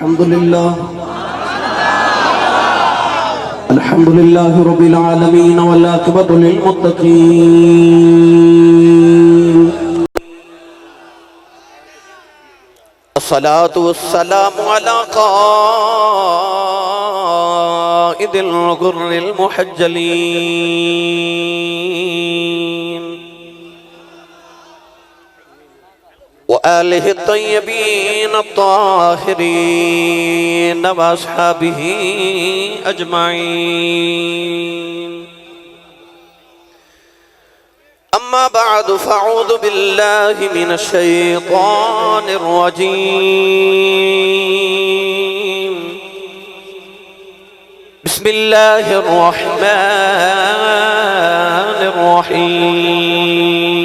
الحمد لله رب العالمين والعاقبة للمتقين الصلاة والسلام على قائد الغر المحجلين وآله الطيبين الطاهرين وأصحابه أجمعين أما بعد فأعوذ بالله من الشيطان الرجيم بسم الله الرحمن الرحيم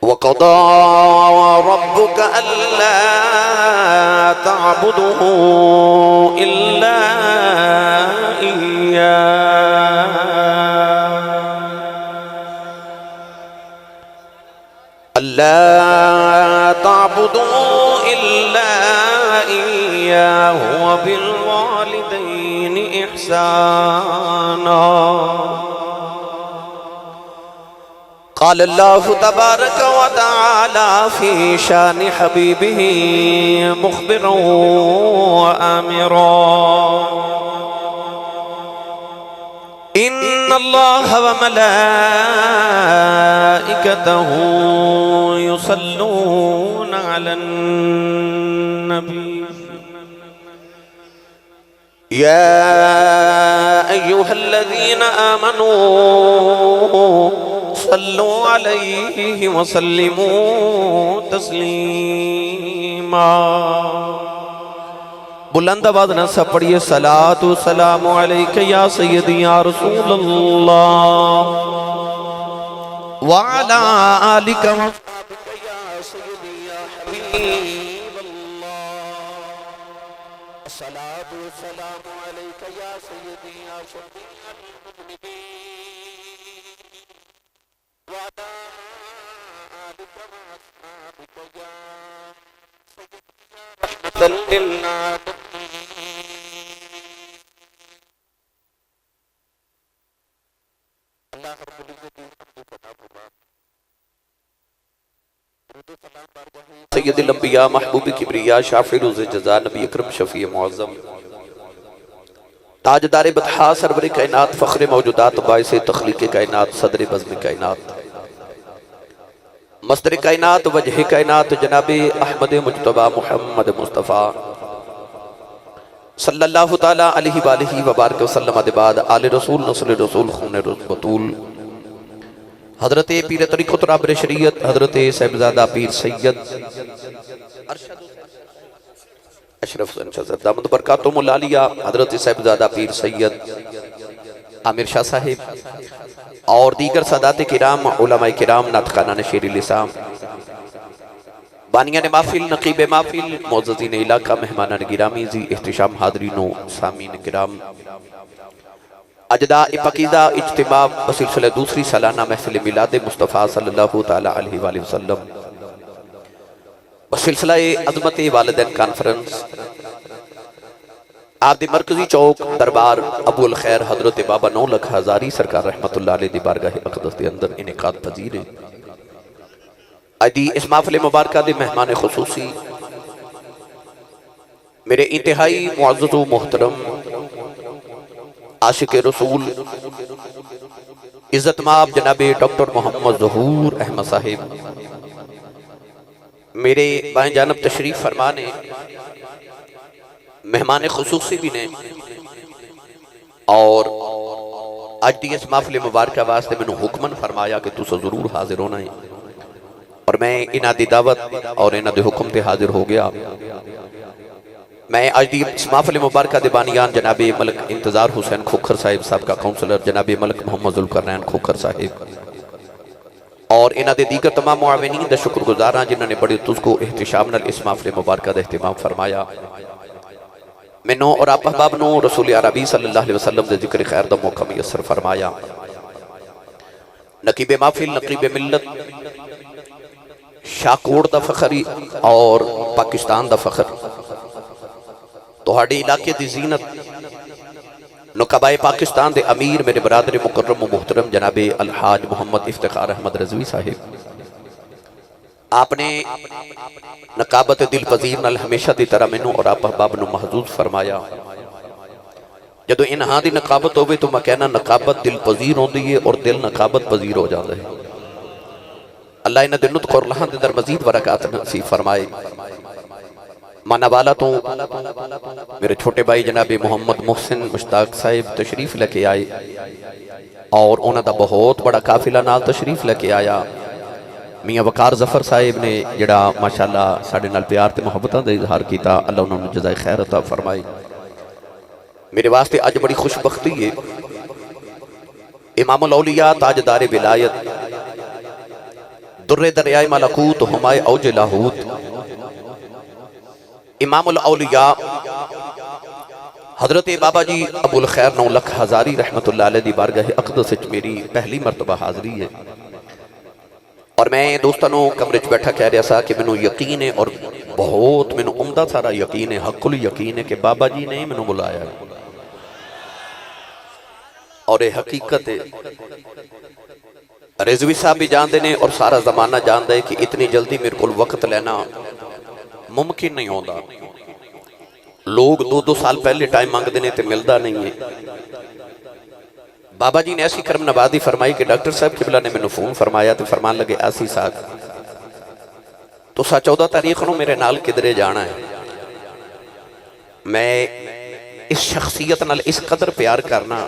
وقضى ربك ألا تعبدوا إلا إياه ألا تعبدوا إلا إياه وبالوالدين إحسانا قال الله تبارك وتعالى في شان حبيبه مخبرا وآمرا إن الله وملائكته يصلون على النبي يا أيها الذين آمنوا صلوا عليه وسلموا تسلیما بلند آواز نہ سب پڑھیے صلاۃ و سلام علیک یا سیدی یا رسول اللہ وعلی آلک وصحبک یا سیدی یا حبیب اللہ صلاۃ و سلام علیک یا سیدی یا شفیع المذنبین وعلى آلك وأصحابك يا سيدي يا رحمة للعالمين اللہ رب العزت سید الانبیاء محبوب کبریا شافع روز جزا نبی اکرم شفیع معظم تاجدار بطحا سرور کائنات فخر موجودات باعث تخلیق کائنات صدر بزم کائنات مصدر کائنات وجہ کائنات جناب احمد مجتبی محمد مصطفیٰ صلی اللہ تعالیٰ علیہ وآلہ وبارک وسلم بعد آل رسول نسل رسول خون بطول حضرت پیر طریقت رابر شریعت حضرت صاحبزادہ پیر سید اشرف شہزاد دامت برکاتہم العالیہ حضرت صاحبزادہ پیر سید عامر شاہ صاحب اور دیگر سادات کرام علماء کرام ناطقانان شیر لسان بانیان محفل نقیب محفل معززین علاقہ مہمانان گرامی ذی احتشام حاضرین و سامین کرام اجداء پاکیزہ اجتماع بسلسلہ دوسری سالانہ محفل میلاد مصطفیٰ صلی اللہ تعالیٰ علیہ وآلہ وسلم بسلسلہ عظمت والدین کانفرنس آبد مرکزی چوک دربار ابو الخیر حضرت بابا 9 لکھ ہزاری سرکار رحمت اللہ علیہ دی بارگاہ اقدس دے اندر انعقاد پذیر ہے آدھی اس محفل مبارکہ دے مہمان خصوصی میرے انتہائی معزز و محترم عاشق رسول عزت مآب جناب ڈاکٹر محمد ظہور احمد صاحب میرے بائیں جانب تشریف فرمانے مہمان خصوصی بھی نے اور آج دی اس محفل مبارکہ واسطے میں نے حکمن فرمایا کہ تو ضرور حاضر ہونا ہے اور میں انہاں دی دعوت اور انہاں دی حکم تے حاضر ہو گیا میں آج دی اس محفل مبارکہ دے بانیان جناب ملک انتظار حسین کھوکھر صاحب صاحب کا کونسلر جناب ملک محمد ذوالقرنین کھوکھر صاحب اور انہاں دے دیگر تمام معاونین دا شکر گزاراں جنہوں نے بڑے تجھ کو احتشام نال اس محفل مبارکہ دا اہتمام فرمایا میں نو اور آپ احباب نو رسول عربی صلی اللہ علیہ وسلم دے ذکر خیر دا موقع میسر فرمایا نقیب محفل نقیب ملت شاکوڑ دا فخر اور پاکستان دا فخر تہاڈے علاقے دی زینت نقبائے پاکستان دے امیر میرے برادر مکرم و محترم جناب الحاج محمد افتخار احمد رضوی صاحب، آپ نے نقابت دل پذیر نال ہمیشہ دی طرح مینوں اور آپ احباب نو محظوظ فرمایا۔ جدو انہاں دی نقابت ہوئے تو میں کہنا نقابت دل پذیر ہوندی ہے اور دل نقابت پذیر ہو جاتا ہے۔ اللہ انہاں دے نطق اور لحن دے در مزید برکات نصیب فرمائے۔ مانا والا تو میرے چھوٹے بھائی جناب محمد محسن مشتاق صاحب تشریف لے کے آئے اور انہاں دا بہت بڑا قافلہ نال تشریف لے کے آیا۔ میاں وقار ظفر صاحب نے جڑا ماشاءاللہ ساڑھے نال پیار تے محبتاں دا اظہار کیتا، اللہ انہوں نے جزائے خیر عطا فرمائے۔ میرے واسطے آج بڑی خوش بختی ہے، امام الاولیاء تاجدار ولایت در دریائے ملکوت ہمائے اوج لاہوت امام الاولیاء حضرت بابا جی ابو الخیر 9 لکھ ہزاری رحمت اللہ علیہ دی بارگاہ اقدس وچ میری پہلی مرتبہ حاضری ہے، اور میں دوستانوں کمرے وچ بیٹھا کہہ رہا سا کہ مینوں یقین ہے اور بہت مینوں عمدہ سارا یقین ہے، حق الیقین ہے کہ بابا جی نے مینوں بلایا ہے، اور یہ حقیقت ہے۔ رضوی صاحب بھی جان دینے اور سارا زمانہ جان دے کہ اتنی جلدی میرے کو وقت لینا ممکن نہیں ہوتا، لوگ 2 سال پہلے ٹائم مانگ دینے تے ملدا نہیں ہے۔ بابا جی نے ایسی کرم نوازی فرمائی کہ ڈاکٹر صاحب قبلہ نے میں نے فون فرمایا تو فرمان لگے ایسی ساتھ تو 14 تاریخ نو میرے نال کدرے جانا ہے۔ میں اس شخصیت نال اس قدر پیار کرنا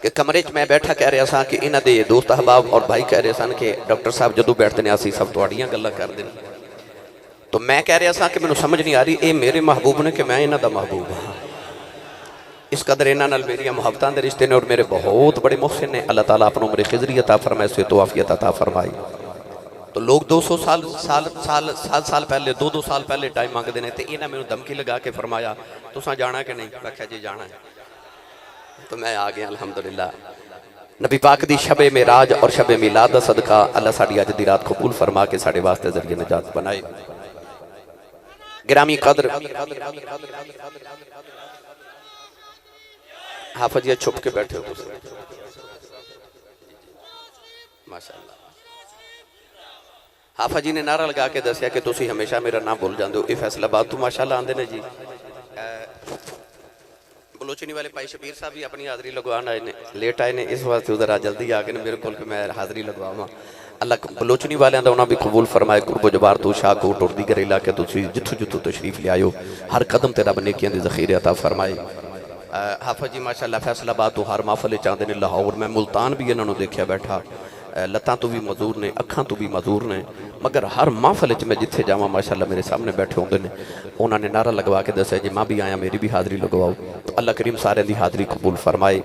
کہ کمرے میں بیٹھا کہہ رہا سا کہ انہاں دے دوست احباب اور بھائی کہہ رہے سن کہ ڈاکٹر صاحب جدو بیٹھتے ہیں اسی سب تواڈیاں گلاں کر دیں، تو میں کہہ رہا سا کہ میں سمجھ نہیں آ رہی اے میرے محبوب نے کہ میں انہاں دا محبوب ہاں۔ اس قدر انہاں نال میری محبتاں دے رشتے نے اور میرے بہت بڑے محسن نے، اللہ تعالیٰ اپنوں میرے خضری عطا فرمائے، صحت و عافیت عطا فرمائی۔ تو لوگ 200 سال پہلے 2 سال پہلے ٹائم مانگ دینے تھے، انہاں میں دھمکی لگا کے فرمایا تساں جانا کہ نہیں؟ میں کہا جی جانا ہے، تو میں آ گیا الحمدللہ۔ نبی پاک دی شب معراج اور شب میلاد دا صدقہ اللہ ساڑی آج دی رات قبول فرما کے ساڑے واسطے ذریعہ نجات بنائے۔ گرامی قدر حافظ یہ چھپ کے بیٹھے ہو ماشاءاللہ، حافظ جی نے نعرہ لگا کے دسیا کہ تسی ہمیشہ میرا نام بھول جاندے ہو، یہ فیصلہ بات تو ماشاءاللہ آندے نے جی۔ بلوچنی والے بھائی شبیر صاحب بھی اپنی حاضری لگوانا آئے نے، لیٹ آئے نے، اس واسطے ادھر آ جلدی آگے نے میرے کول کہ میں حاضری لگواما۔ اللہ بلوچنی والے اندھا انہاں بھی قبول فرمائے، قرب و جبار تو شاہ کوٹ اور دیگر علاقے تو جتھو جتھو تشریف لے آئے ہو، ہر قدم تیرا بنیکیاں دی ذخیرے عطا فرمائے۔ حافظ جی ماشاءاللہ فیصلہ بات تو ہر محفل چاندے نے، لاہور میں ملتان بھی انہوں نے دیکھیا بیٹھا، لتاں تو بھی مزور نے، اکھاں تو بھی مزور نے، مگر ہر محفل میں جتھے جاواں ماشاءاللہ میرے سامنے بیٹھے ہوندے نے، انہوں نے نعرہ لگوا کے دسے جی ماں بھی آیا میری بھی حاضری لگواؤ، تو اللہ کریم سارے دی حاضری قبول فرمائے۔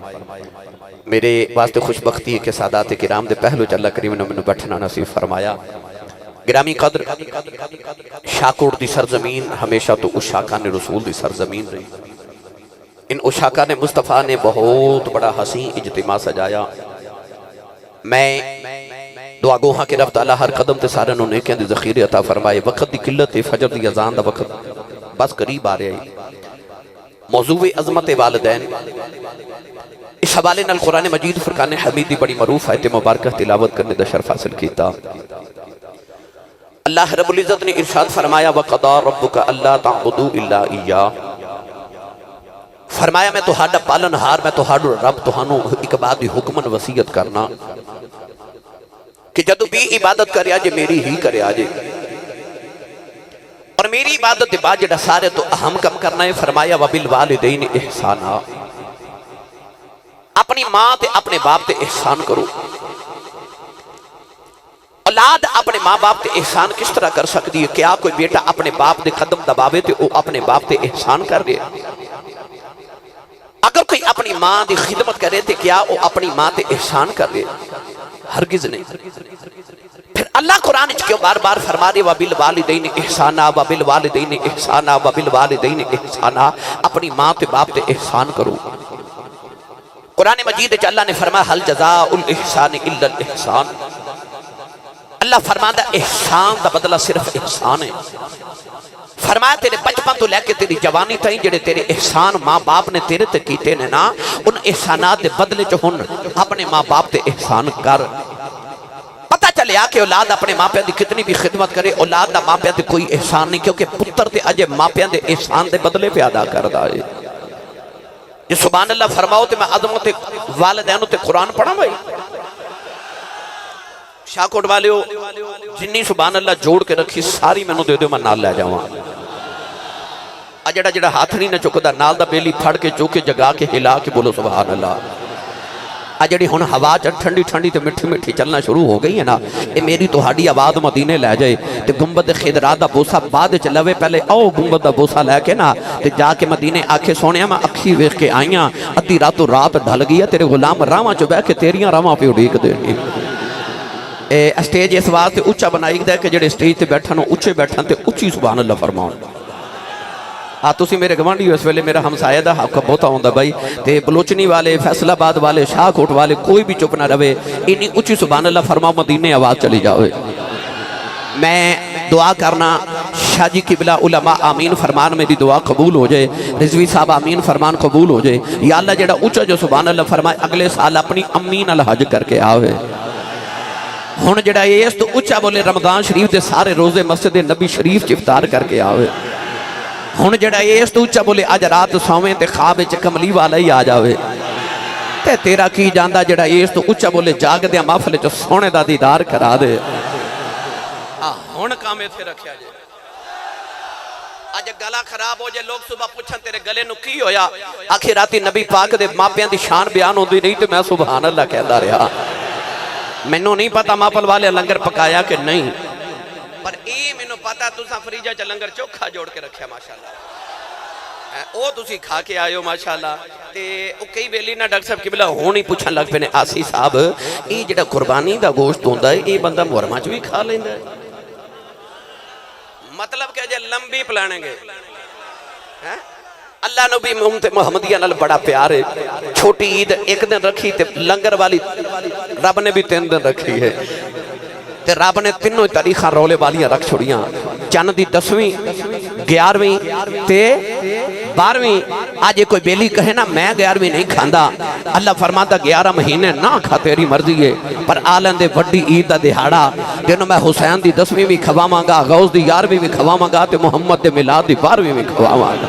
میرے واسطے خوش بختی ہے کہ سادات کرام دے پہلو چ اللہ کریم نے مینوں بیٹھنا نصیب فرمایا۔ گرامی قدر شاکوڑ دی سرزمین ہمیشہ تو اشاکان رسول دی سرزمین رہی، ان اشاکان مصطفیٰ نے بہت بڑا حسین اجتماع سجایا۔ میں دعا گوہاں کے رب تعالیٰ ہر قدم تے سارے انہوں نیکیاں دی ذخیرے عطا فرمائے۔ وقت دی قلت فجر دی اذان دا وقت بس قریب آ رہے ہیں۔ موضوع عظمت والدین اس حوالے نال قرآن مجید فرقان حمید دی بڑی معروف آیت مبارکہ تلاوت کرنے دا شرف حاصل کیتا۔ اللہ رب العزت نے ارشاد فرمایا وَقَضَىٰ رَبُّكَ أَلَّا تَعْبُدُوا إِلَّا إِيَّاهُ، فرمایا میں تہاڈا پالن ہار، میں تہاڈا رب تہانوں ایک بات دی حکمن وصیت کرنا کہ جدو بھی عبادت کرے آجے میری ہی کرے آجے، اور میری عبادت دے بعد جڑا سارے تو اہم کم کرنا ہے، فرمایا وَبِالْوَالِدَيْنِ احسانا، اپنی ماں تے اپنے باپ تے احسان کرو۔ اولاد اپنے ماں باپ تے احسان کس طرح کر سکتی ہے؟ کیا کوئی بیٹا اپنے باپ دے قدم دباوے تے او اپنے باپ تے احسان کر رہے؟ اگر کوئی اپنی ماں دی خدمت کرے تے کیا وہ اپنی ماں تے احسان کر رہے؟ ہرگز نہیں۔ پھر اللہ قرآن کیوں بار بار فرما رہے وَبِالْوَالِدَيْنِ احسانا وَبِالْوَالِدَيْنِ احسانا وَبِالْوَالِدَيْنِ احسانا، اپنی ماں تے باپ تے احسان کرو۔ قرآن مجید اللہ نے فرمایا حل جزاء الاحسان الا الاحسان، اللہ فرماتا احسان دا بدلہ صرف احسان ہے. فرمایا تیرے بچپن تو لے کے تیری جوانی تائیں جڑے تیرے احسان ماں باپ نے تیرے تے کیتے نے نا، ان احسانات دے بدلے چ ہن اپنے ماں باپ تے احسان کر. پتہ چلیا کہ اولاد اپنے ماں پیوں دی کتنی بھی خدمت کرے، اولاد دا ماں پیوں تے کوئی احسان نہیں، کیونکہ پتر تے اجے ماں پیوں دے احسان دے بدلے پہ ادا کردا ہے. یہ سبحان اللہ فرماؤ تے میں عظمت والدین تے قرآن پڑھا بھائی. شاہکوٹ والے ہو جنی سبحان اللہ جوڑ کے رکھی ساری میں نو دے دو میں نال لے جاؤں. جڑا ہاتھ نہیں نہ چکدا نال دا بیلی پھڑ کے چوکے جگا کے ہلا کے بولو سبحان اللہ. جڑی ہن ہوا ٹھنڈی ٹھنڈی تے مٹھی مٹھی چلنا شروع ہو گئی ہے نا، اے میری تہاڈی آواز مدینے لے جائے تے گنبد خضرا دا بوسا بعد چ لوے، پہلے او گنبد دا بوسا لے کے نا تے جا کے مدینے آکھے سونیا میں اکھی ویکھ کے آئیاں ادھی راتوں رات ڈھل گئی ہے، تیرے غلام راواں چ بیٹھ کے تیریاں راواں پہ اڈیک دے. اسٹیج اس واسطے اونچا بنائی گیا کہ جڑے اسٹیج تے بیٹھن اونچے بیٹھن تے اونچی سبحان اللہ فرماؤں. تسی میرے گوانڈی ہو اس ویلے میرا ہمسایہ دا حق بہتا ہوندا بھائی، تے بلوچنی والے فیصل آباد والے شاہکوٹ والے کوئی بھی چپ نہ رہے، انی اونچی سبحان اللہ فرماؤ مدینے آواز چلی جاؤ. میں دعا کرنا شاہ جی قبلہ علماء آمین فرمان میری دعا قبول ہو جائے، رضوی صاحب آمین فرمان قبول ہو جائے. یا اللہ جڑا اونچا جو سبحان اللہ فرمائے اگلے سال اپنی امین الحج کر کے آوے. ہن جڑا یہ اس تو اونچا بولے رمضان شریف دے سارے روزے مسجد نبی شریف چ افطار کر کے آوے. ہن جڑا یہ اس تو اونچا بولے اج رات سویں تے خواب وچ کملی والا ہی آ جاوے. تے تیرا کی جاندا جڑا یہ اس تو اونچا بولے جاگ دے محفل چ سونے دا دیدار کرا دے. ہن کام ایتھے رکھیا جے. اج گلا خراب ہو جائے لوگ صبح پوچھن تیرے گلے نو کی ہویا، آخر راتی نبی پاک دے ماپیاں دی شان بیان ہوندی نہیں تے میں سبحان اللہ کہندا رہا. مینوں نہیں پتا ماپل والے لنگر پکایا کہ نہیں، پر اے مینوں پتا تساں فریجہ چ لنگر چوکھا جوڑ کے رکھیا ماشاءاللہ. او تسی کھا کے آئے ہو ماشاءاللہ. تے او کئی ویلی نہ ڈاکٹر صاحب قبلہ ہون ہی پوچھن لگ پینے آسی صاحب اے جڑا قربانی دا گوشت ہوندا ہے اے بندہ محرمہ چ بھی کھا لیندا ہے؟ مطلب کہ جے لمبی پلانیں گے اللہ نبی محمدیہ نال بڑا پیار ہے. چھوٹی عید ایک دن رکھی تے لنگر والی رب نے بھی 3 دن رکھی ہے تے رب نے تینوں تاریخاں رولے والیاں رکھ چھوڑیاں. چند دی 10ویں 11ویں تے 12ویں. آج کوئی بیلی کہے نا میں 11ویں نہیں کھاندا، اللہ فرماتا 11 مہینے نہ کھا تیری مرضی ہے، پر آلن دے وڈی عید دا دہاڑا جنوں میں حسین دی 10ویں بھی کھواواں گا، غوث دی 11ویں بھی کھواواں گا تے محمد دے میلاد دی 12ویں بھی کھواواں گا.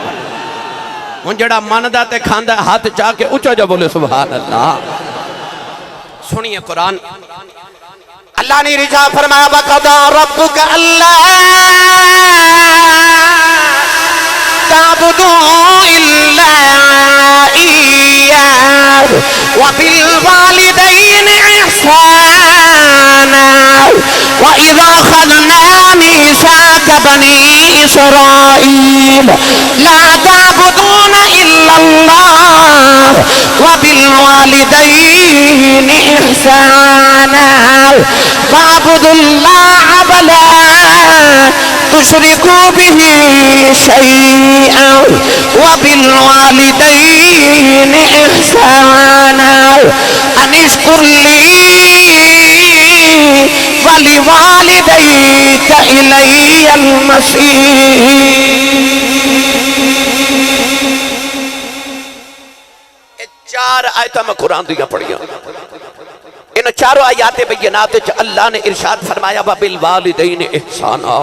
ہن جڑا مندا تے کھاندا ہاتھ چا کے اونچا جا بولے سبحان اللہ. سنیے قرآن اللہ نے رجا فرمایا وَقَضَى رَبُّكَ أَلَّا تَعْبُدُوا إِلَّا إِيَّاهُ وَبِالْوَالِدَيْنِ إِحْسَانًا وَإِذَا أَخَذْنَا مِيثَاقَ بَنِي إِسْرَائِيلَ لَا تَعْبُدُونَ إِلَّا اللَّهَ وَبِالْوَالِدَيْنِ إِحْسَانًا فَاعْبُدُوا اللَّهَ وَلَا تُشْرِكُوا بِهِ شَيْئًا وَبِالْوَالِدَيْنِ إِحْسَانًا أَنِ اشْكُرْ لِي وَلِوَالِدَيْكَ إِلَيَّ الْمَصِيرُ. 4 آیتاں میں قرآن دیا پڑھیاں. ان 4 آیات بینات اللہ نے ارشاد فرمایا وَبِالْوَالِدَيْنِ إِحْسَانًا.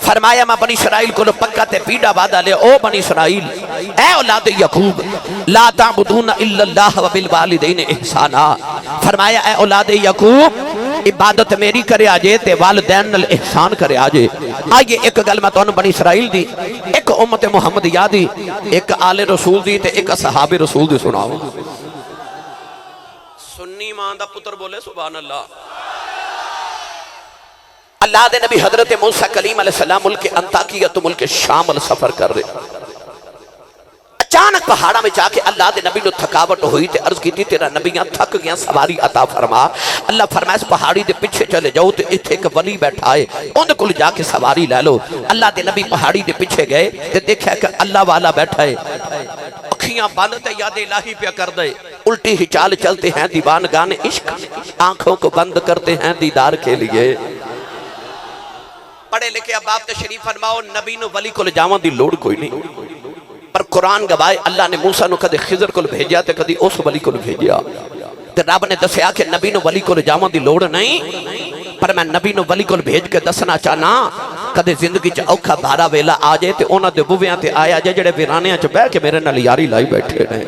فرمایا میں بنی اسرائیل کو پکا تے پیڑا وعدہ لے او بنی اسرائیل اے اولاد یعقوب لا تعبدون الا اللہ وبالوالدین احسانا. فرمایا اے اولاد یعقوب عبادت میری کرے آجے تے والدین نال احسان کرے آجے. آئیے ایک گل میں تو بنی اسرائیل دی، ایک امت محمدیہ دی، ایک آل رسول دی تے ایک صحاب رسول دی سناؤ. سنی ماں دا پتر بولے سبحان اللہ. اللہ دے نبی حضرت موسیٰ کلیم علیہ السلام ملک انطاکیہ تو ملک شام سفر کر رہے. اچانک پہاڑا میں جا کے اللہ دے نبی نو تھکاوٹ ہوئی تے عرض کی تھی تیرا نبیاں تھک گیا سواری عطا فرما. اللہ فرمائے اس پہاڑی دے پیچھے چلے جاؤ تے اتھے ایک ولی بیٹھا ہے ان کو جا کے سواری لے لو. اللہ دے نبی پہاڑی دے پیچھے گئے تے دیکھا کہ اللہ والا بیٹھا ہے اکھیاں بند تے یاد الہی پہ کر دے. الٹی ہی چال چلتے ہیں دیوانگان عشق، آنکھوں کو بند کرتے ہیں دیدار کے لیے۔ پڑھے لکھے اب آپ تشریف فرماؤ، نبی نو ولی کو جاواں دی لوڑ کوئی نہیں، پر قرآن گواہ اللہ نے موسیٰ نو کدے خضر کو بھیجیا تے کدی اس ولی کو بھیجیا، تے رب نے دسیا کہ نبی نو ولی کو جاواں دی لوڑ نہیں، پر میں نبی نو ولی کو بھیج کے دسنا چاہنا کدے زندگی چ اوکھا بھارا ویلا آ جائے تے انہاں دے بویاں تے آیا جائے جڑے ویرانیاں چ بیٹھ کے میرے نال یاری لائی بیٹھے ہیں۔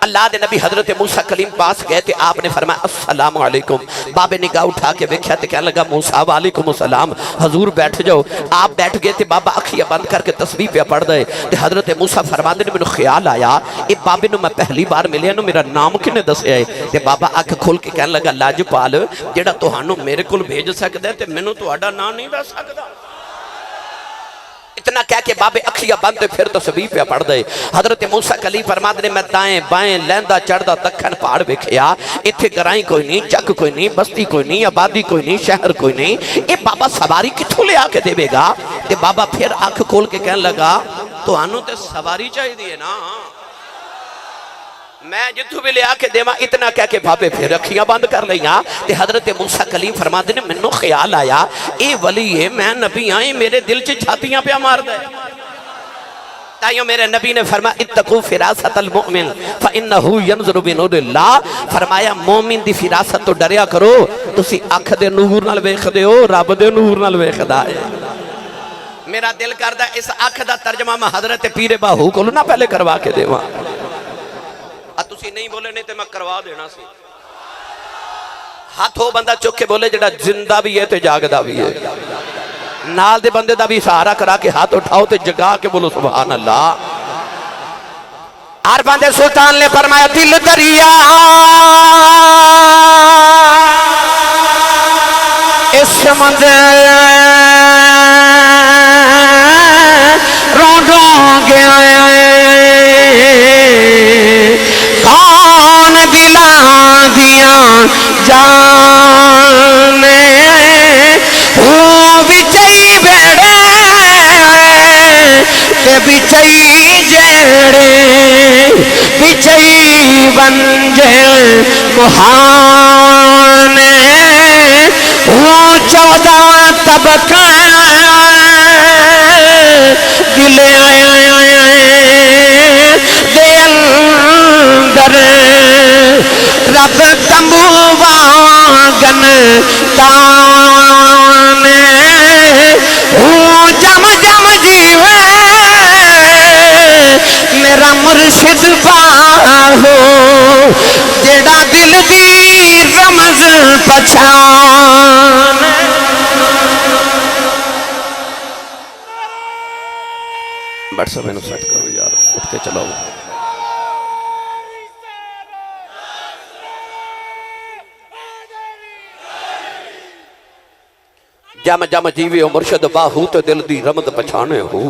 اللہ دے نبی حضرت موسیٰ کلیم پاس گئے تھے، آپ نے فرمایا السلام علیکم، بابے نگاہ اٹھا کے ویکھیا تے کہنے لگا موسیٰ وعلیکم السلام، حضور بیٹھ جاؤ۔ آپ بیٹھ گئے تھے، بابا اکھیاں بند کر کے تسبیح پہ پڑھ دے تے حضرت موسیٰ فرماندے نے مینوں خیال آیا اے بابے نو میں پہلی بار ملیا نو میرا نام کنے دسیا ہے؟ تے بابا اکھ کھول کے کہنے لگا لاجپال جیڑا تہانوں میرے کول بھیج سکدا ہے تے مینوں تہاڈا نام نہیں دس سکدا۔ اتنا کہہ کے بابے اکھیاں بند پھر تسبیح پہ پڑھ دے۔ حضرت موسیٰ کلیم فرماتے نے میں دائیں بائیں لیندہ چڑھدا دکھن پہاڑ ویکھیا، ایتھے گرائیں کوئی نہیں، چک کوئی نہیں، بستی کوئی نہیں، آبادی کوئی نہیں، شہر کوئی نہیں، اے بابا سواری کتھوں لے آ کے دے گا؟ تے بابا پھر آنکھ کھول کے کہنے لگا تو آنو تے سواری چاہی دیئے نا، میں جتھو بھی لے آ کے دیواں۔ اتنا کہہ کے بابے پھر اکھیاں بند کر لیاں تے حضرت موسیٰ کلیم فرماتے نے منوں خیال آیا اے ولی ہے، میں نبی آئیں، میرے دل چ چھاتیاں پہ مار دے۔ تائیوں میرے نبی نے فرمایا اتقو فراست المؤمن فإنہو ینظر بنور اللہ، فرمایا مومن دی فراست تو ڈریا کرو، تسی اکھ دے نور نال ویکھ دے ہو، رب دے نور نال ویکھدا ہے۔ میرا دل کردہ اس اکھ دا ترجمہ میں حضرت پیر باہو کو نہ پہلے کروا کے دیواں، تسی نہیں بولے نہیں تے میں کروا دینا سی۔ ہاتھ ہو بندہ چک کے بولے جڑا زندہ بھی ہے تے جاگدہ بھی ہے، نال دے بندے دا بھی سہارا کرا کے ہاتھ اٹھاؤ تے جگا کے بولو سبحان اللہ۔ عارفان دے سلطان نے فرمایا دل دریا اس منظر روڈوں گیا کون دلا دیا جانے وہ بچائی بیڑے تے بچائی جیڑے بچائی بنجے مہانے وہ 14 طبقہ دلے دے اندر رب تمبو واگن تانے وہ جم جم جیوے میرا مرشد باہو جیڑا دل دی رمز پچھان۔ بڑھ سب انہوں سیٹ کرو یار، اٹھ کے چلو۔ جم جم جیوے ہو مرشد باہو تو دل دی رمد پچھانے ہو۔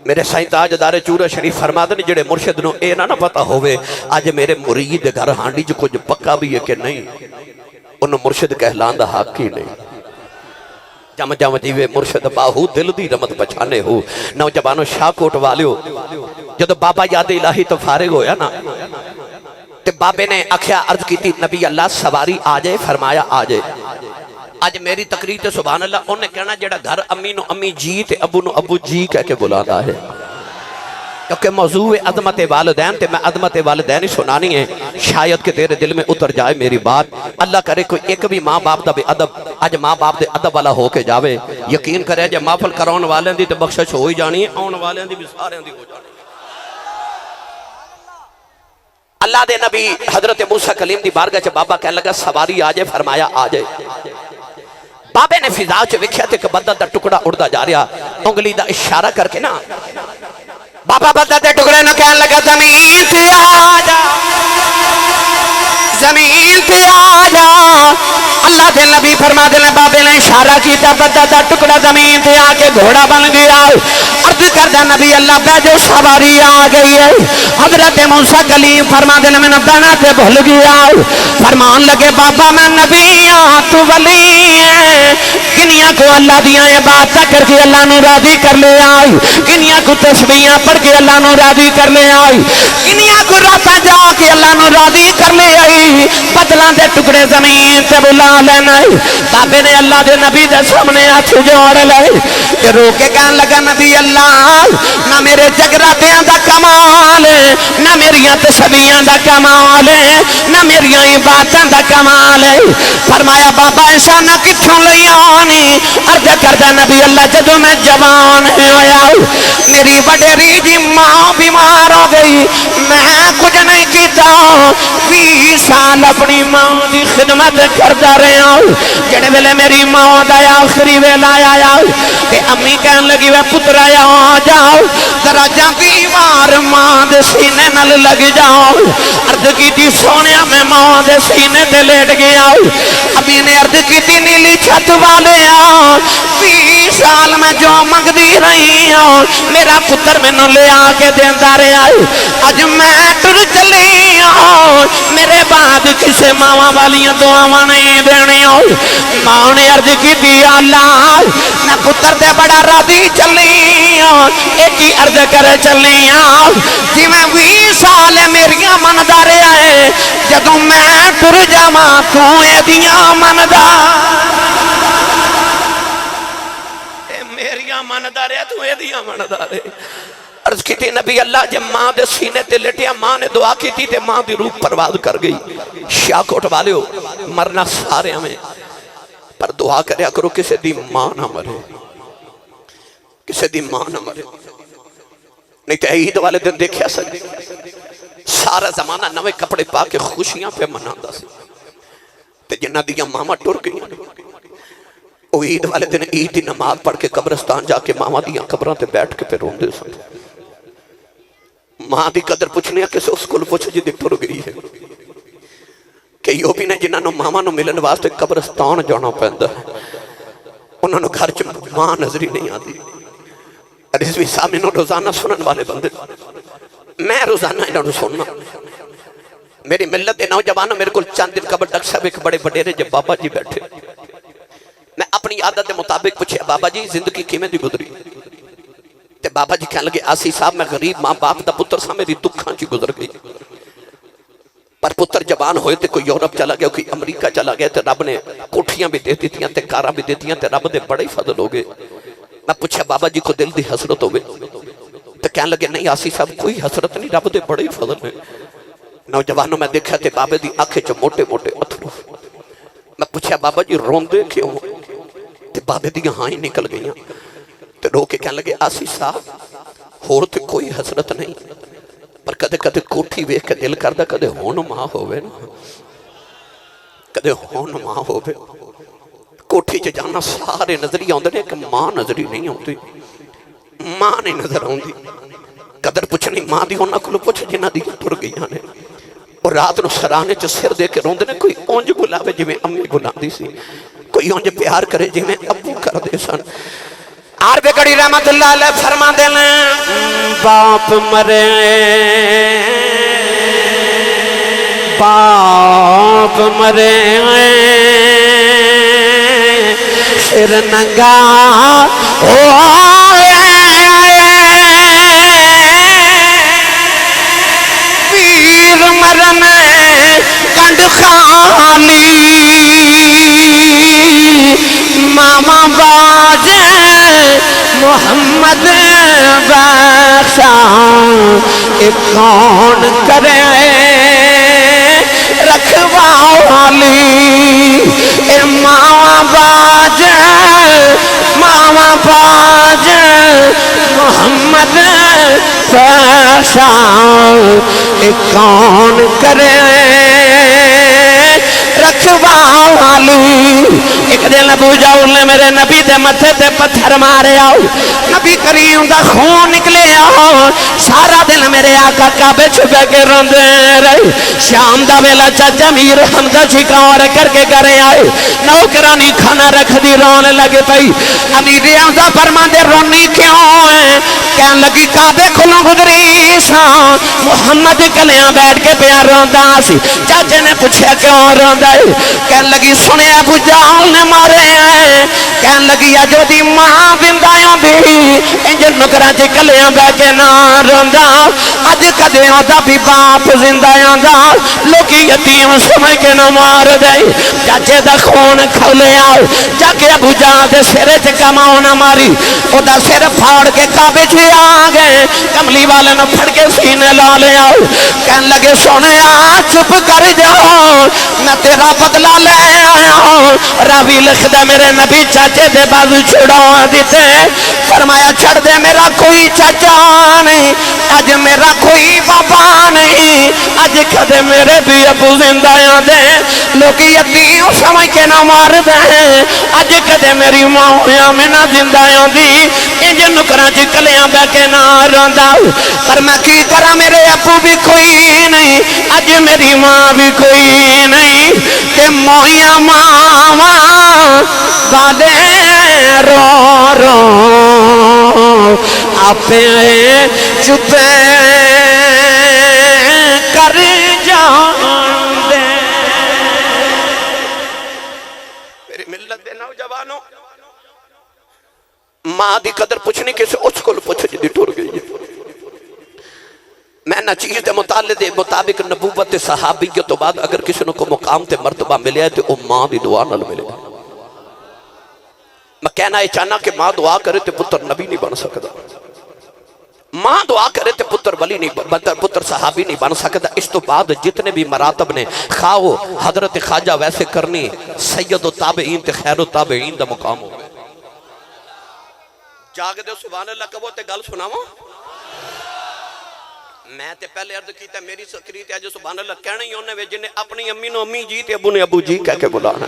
میرے سائیں تاجدار چورہ شریف فرماتے ہیں جڑے مرشد نو اے نہ پتا ہوئے آج میرے مرید گھر ہانڈی جو کچھ پکا بھی ہے کہ نہیں، انہوں مرشد کہلان دا حق ہی نہیں۔ جم جم جیوے مرشد باہو دل دی رمد پچھانے ہو۔ نوجوانوں شاہ کوٹ والیو جدو بابا یاد الہی تو فارغ ہویا نا تے بابے نے آکھیا عرض کی تھی نبی اللہ سواری آ جائے، فرمایا آ جائے۔ آج میری تقریر تے سبحان اللہ انہیں کہنا جڑا گھر امی نو امی جی تے ابو نو ابو جی کہہ کے بلانا ہے، کیونکہ موضوع عظمت والدین تے میں عظمت والدین ہی سنانی ہے، شاید کہ تیرے دل میں اتر جائے میری بات۔ اللہ کرے کوئی ایک بھی ماں باپ دا بے ادب آج ماں باپ دے ادب والا ہو کے جاوے، یقین کرے جے محفل کراؤن والے دی تے بخشش ہو ہی جانی ہے، آن والے دی بھی سارے دی ہو جانی ہے۔ اللہ دے نبی حضرت موسیٰ کلیم دی بارگاہ چ بابا کہنے لگا سواری آ جائے، فرمایا آ جائے۔ بابے نے فضا چ ویکھیا تے کہ بدل دا ٹکڑا اڑدا جا رہا، انگلی دا اشارہ کر کے نا بابا بدل دے ٹکڑے نو کہنے لگا زمین تے آ جا، زمین تے آ جا، اللہ دے نبی فرما دے بابے نے اشارہ کیتا بدہ دا ٹکڑا زمین تے آ کے گھوڑا بن گیا عرض کردہ نبی اللہ پہ جو سواری آ گئی ہے حضرت موسیٰ کلیم فرما دے میں بنا تے بھول گیا فرمان لگے بابا میں نبی تو ولی ہے کنیاں کو اللہ دیاں عبادت کر کے اللہ نو راضی کر لے آئی کنیاں کو تسبیحاں پڑھ کے اللہ نو راضی کر لے آئی کنیاں کو راتاں جا کے اللہ نو راضی کر لے آئی بدلاں دے ٹکڑے زمین تے بلا لینا بابے نے اللہ دے نبی دے سامنے ہاتھ جوڑ لے رو کے کہن لگا نبی اللہ نہ میرے جگراتیاں دا کمال ہے نہ میریاں تسبیحاں دا کمال ہے نہ میریاں عبادتاں دا کمال ہے فرمایا بابا ایسا نہ کتھوں لئی آنی عرض کردہ نبی اللہ جدو میں جوان ہویا میری وڈیری دی ماں بیمار ہو گئی میں کچھ نہیں کیتا 20 سال اپنی ماں دی خدمت کردہ رہے ہوں جڑے ویلے میری ماں دا آخری ویلا آیا کہ امی کہن لگی وے پتر آیا آ جاؤ ذرا جا دیوار ماں دے سینے نل لگ جاؤ عرض کی تھی سونیا میں ماں دے سینے دے لیٹ گیا امی نے عرض کی تھی نیلی چھت والے 20 سال میں جو منگ دی رہی ہوں میرا پتر میں نو لے آکے دیندہ رہا آج میں ٹر چلی ہوں میرے بعد کسے ماں والیاں دعاواں نہیں دینی ہوں ماں نے عرض کی تھی اللہ میں پتر دے بڑا راضی چلی ہوں ایک ہی عرض کرے چلی ہوں جی میں 20 سال میریاں مندہ رہا ہے جدوں میں ٹر جاواں تو اے دیاں مندہ میریاں مندہ رہا تو اے دیاں مندہ رہا عرض کی تھی نبی اللہ جب ماں دے سینے تے لٹیا ماں نے دعا کی تھی تے ماں دی روح پرواز کر گئی شاہ کوٹ والے ہو مرنا سارے ہمیں پر دعا کریا کرو کسے دی ماں نہ مرے کسے دی ماں نہ مرے نہیں تے عید والے دن دیکھیا سکتے سارا زمانہ نوے کپڑے پا کے خوشیاں پہ مناتا سی تے جنہ دیا ماما ٹر گئی وہ عید والے دن عید دی نماز پڑھ کے قبرستان جا کے ماما دیا قبران تے بیٹھ کے پہ رون دے سن ماں دی قدر پوچھنے کسے اس کو پوچھ جی دی ٹر گئی ہے کہ یو بھی نے جنہاں نو ماما نو ملن واسطے قبرستان جانا پہندا ہے انہوں نے گھر چ ماں نظری نہیں آتی رضوی سامنے نو روزانہ سنن والے بندے میں روزانہ انہوں نے سننا میری ملت دے نوجوانوں میرے کو چند دن قبر ڈاکٹر صاحب ایک بڑے بڑے جب بابا جی بیٹھے میں اپنی عادت دے مطابق پوچھے بابا جی زندگی کیمیں دی گزری تے بابا جی کہنے لگے آسی صاحب میں غریب ماں باپ دا پتر سا میری دکھاں چی گزر گئی پر پتر جوان ہوئے تے کوئی یورپ چلا گیا کوئی امریکہ چلا گیا تے رب نے کوٹھیاں بھی دیتی تھیاں تے کاراں بھی دیتی تے رب دے بڑے فضل ہو گئے میں پوچھا بابا جی کو دل دی حسرت ہوئے تے کہنے لگے نہیں آسی صاحب کوئی حسرت نہیں رب دے بڑے فضل ہے نوجوانوں میں دیکھا تے بابے دی آنکھیں چو موٹے موٹے اتھرو میں پوچھا بابا جی روندے کیوں تے بابے دی ہاں ہی نکل گئیاں تے رو کے کہنے لگے آسی صاحب ہور تے کوئی حسرت نہیں پر کدے کدے کوٹھی وے کے دل کردہ کدے ہون ماں ہوئے نا کدے ہون ماں ہوئے کوٹھی چ جانا سارے نظری آندے نے کہ ماں نظری نہیں آندی ماں نہیں نظر آندی قدر پوچھنی ماں دی ہونا کلو پوچھ جنہ دی ٹر گئیاں نے اور رات نو سرانے چ سر دے کے روندے نے کوئی اونج بلاوے جی میں امی بلاندی سی کوئی اونج پیار کرے جی میں ابو کر دے سن آر بے گڑی رحمت اللہ علیہ فرما دے لیں باپ مرے باپ مرے سر ننگا پیر مرن کنڈ خالی ماما باج محمد بخشا کون کرے رکھوالی اے ماما باج محمد بخشا کون کرے رکھوالی ایک دن ابو جہل نے میرے نبی دے متھے تے پتھر مارے آؤ نبی کریم دا خون نکلے آؤ سارا دن میرے آقا کعبے چھپے کے روندے رہے شام دا ویلا چاچا میر حمزہ شکار کر کے گھرے آئے نوکرانی کھانا رکھ دی رونے لگے پئی امیر حمزہ فرماندے رونی کیوں ہے کہن لگی کعبے کھلوں گزری سا محمد کلیاں بیٹھ کے پیا روندا سی چاچے نے پوچھا کیوں روندا ہے کہن لگی سنے ابو جہل نے مارے ہیں کہن لگی اجو دی ماں زندہ ہوندی انج نکراں چ کلیاں بیٹھ کے نہ روندا اج کدے آندا بھی باپ زندہ آندا لوکی یتیم سمجھ کے نہ مار دے چاچے دا خون کھولیا جا کے ابو جہل دے سر تے کماؤ نہ ماری او دا سر پھاڑ کے کعبے چ آ گئے کملی والے نے پھڑ کے سینے لا لیا کہن لگے سونے چپ کر جاؤ میں تیرا بدلہ لے آیا راوی لکھدا میرے نبی چاچے دے بازو چھڑا دیتے فرمایا چھڑ دے میرا کوئی چاچا نہیں اج میرا کوئی بابا نہیں اج کدے میرے بھی ابو زندہ دے لوگ یتیم سمجھ کے نہ مار دے اج کدے میری ماں آمنہ زندہ دی انج نکراں چ کلیاں بہ کے نہ روندا پر میں کی کرا میرے ابو بھی کوئی نہیں اج میری ماں بھی کوئی نہیں تے موئیاں ماں والے رو رو آپے چپے کر جان دے میری ملت دے نوجوانوں ماں دی قدر پوچھنی کسی اس کو پوچھ جدی ٹور گئی ہے میں نہ چیز دے مطابق نبوت صحابیت تو بعد اگر کسی نے کو مقام تے مرتبہ ملے ہے تو وہ ماں دی دعا نہ ملے میں کہنا ہے چاہنا کہ ماں دعا کرے تے پتر نبی نہیں بن سکتا ماں دعا کرے تے پتر ولی نہیں پتر صحابی نہیں بن سکتا اس تو بعد جتنے بھی مراتب نے خواہ حضرت خواجہ ویسے کرنی سید و تابعین تے خیر و تابعین دا مقام ہو جاگ دے سبحان اللہ کبھو تے گل سناواں میں تے پہلے عرض کیتا میری سکری تے آج سبحان اللہ کہنا ہی ہونے وے جنہیں اپنی امی نو امی جی تے ابو نے ابو جی کہہ کے بلانا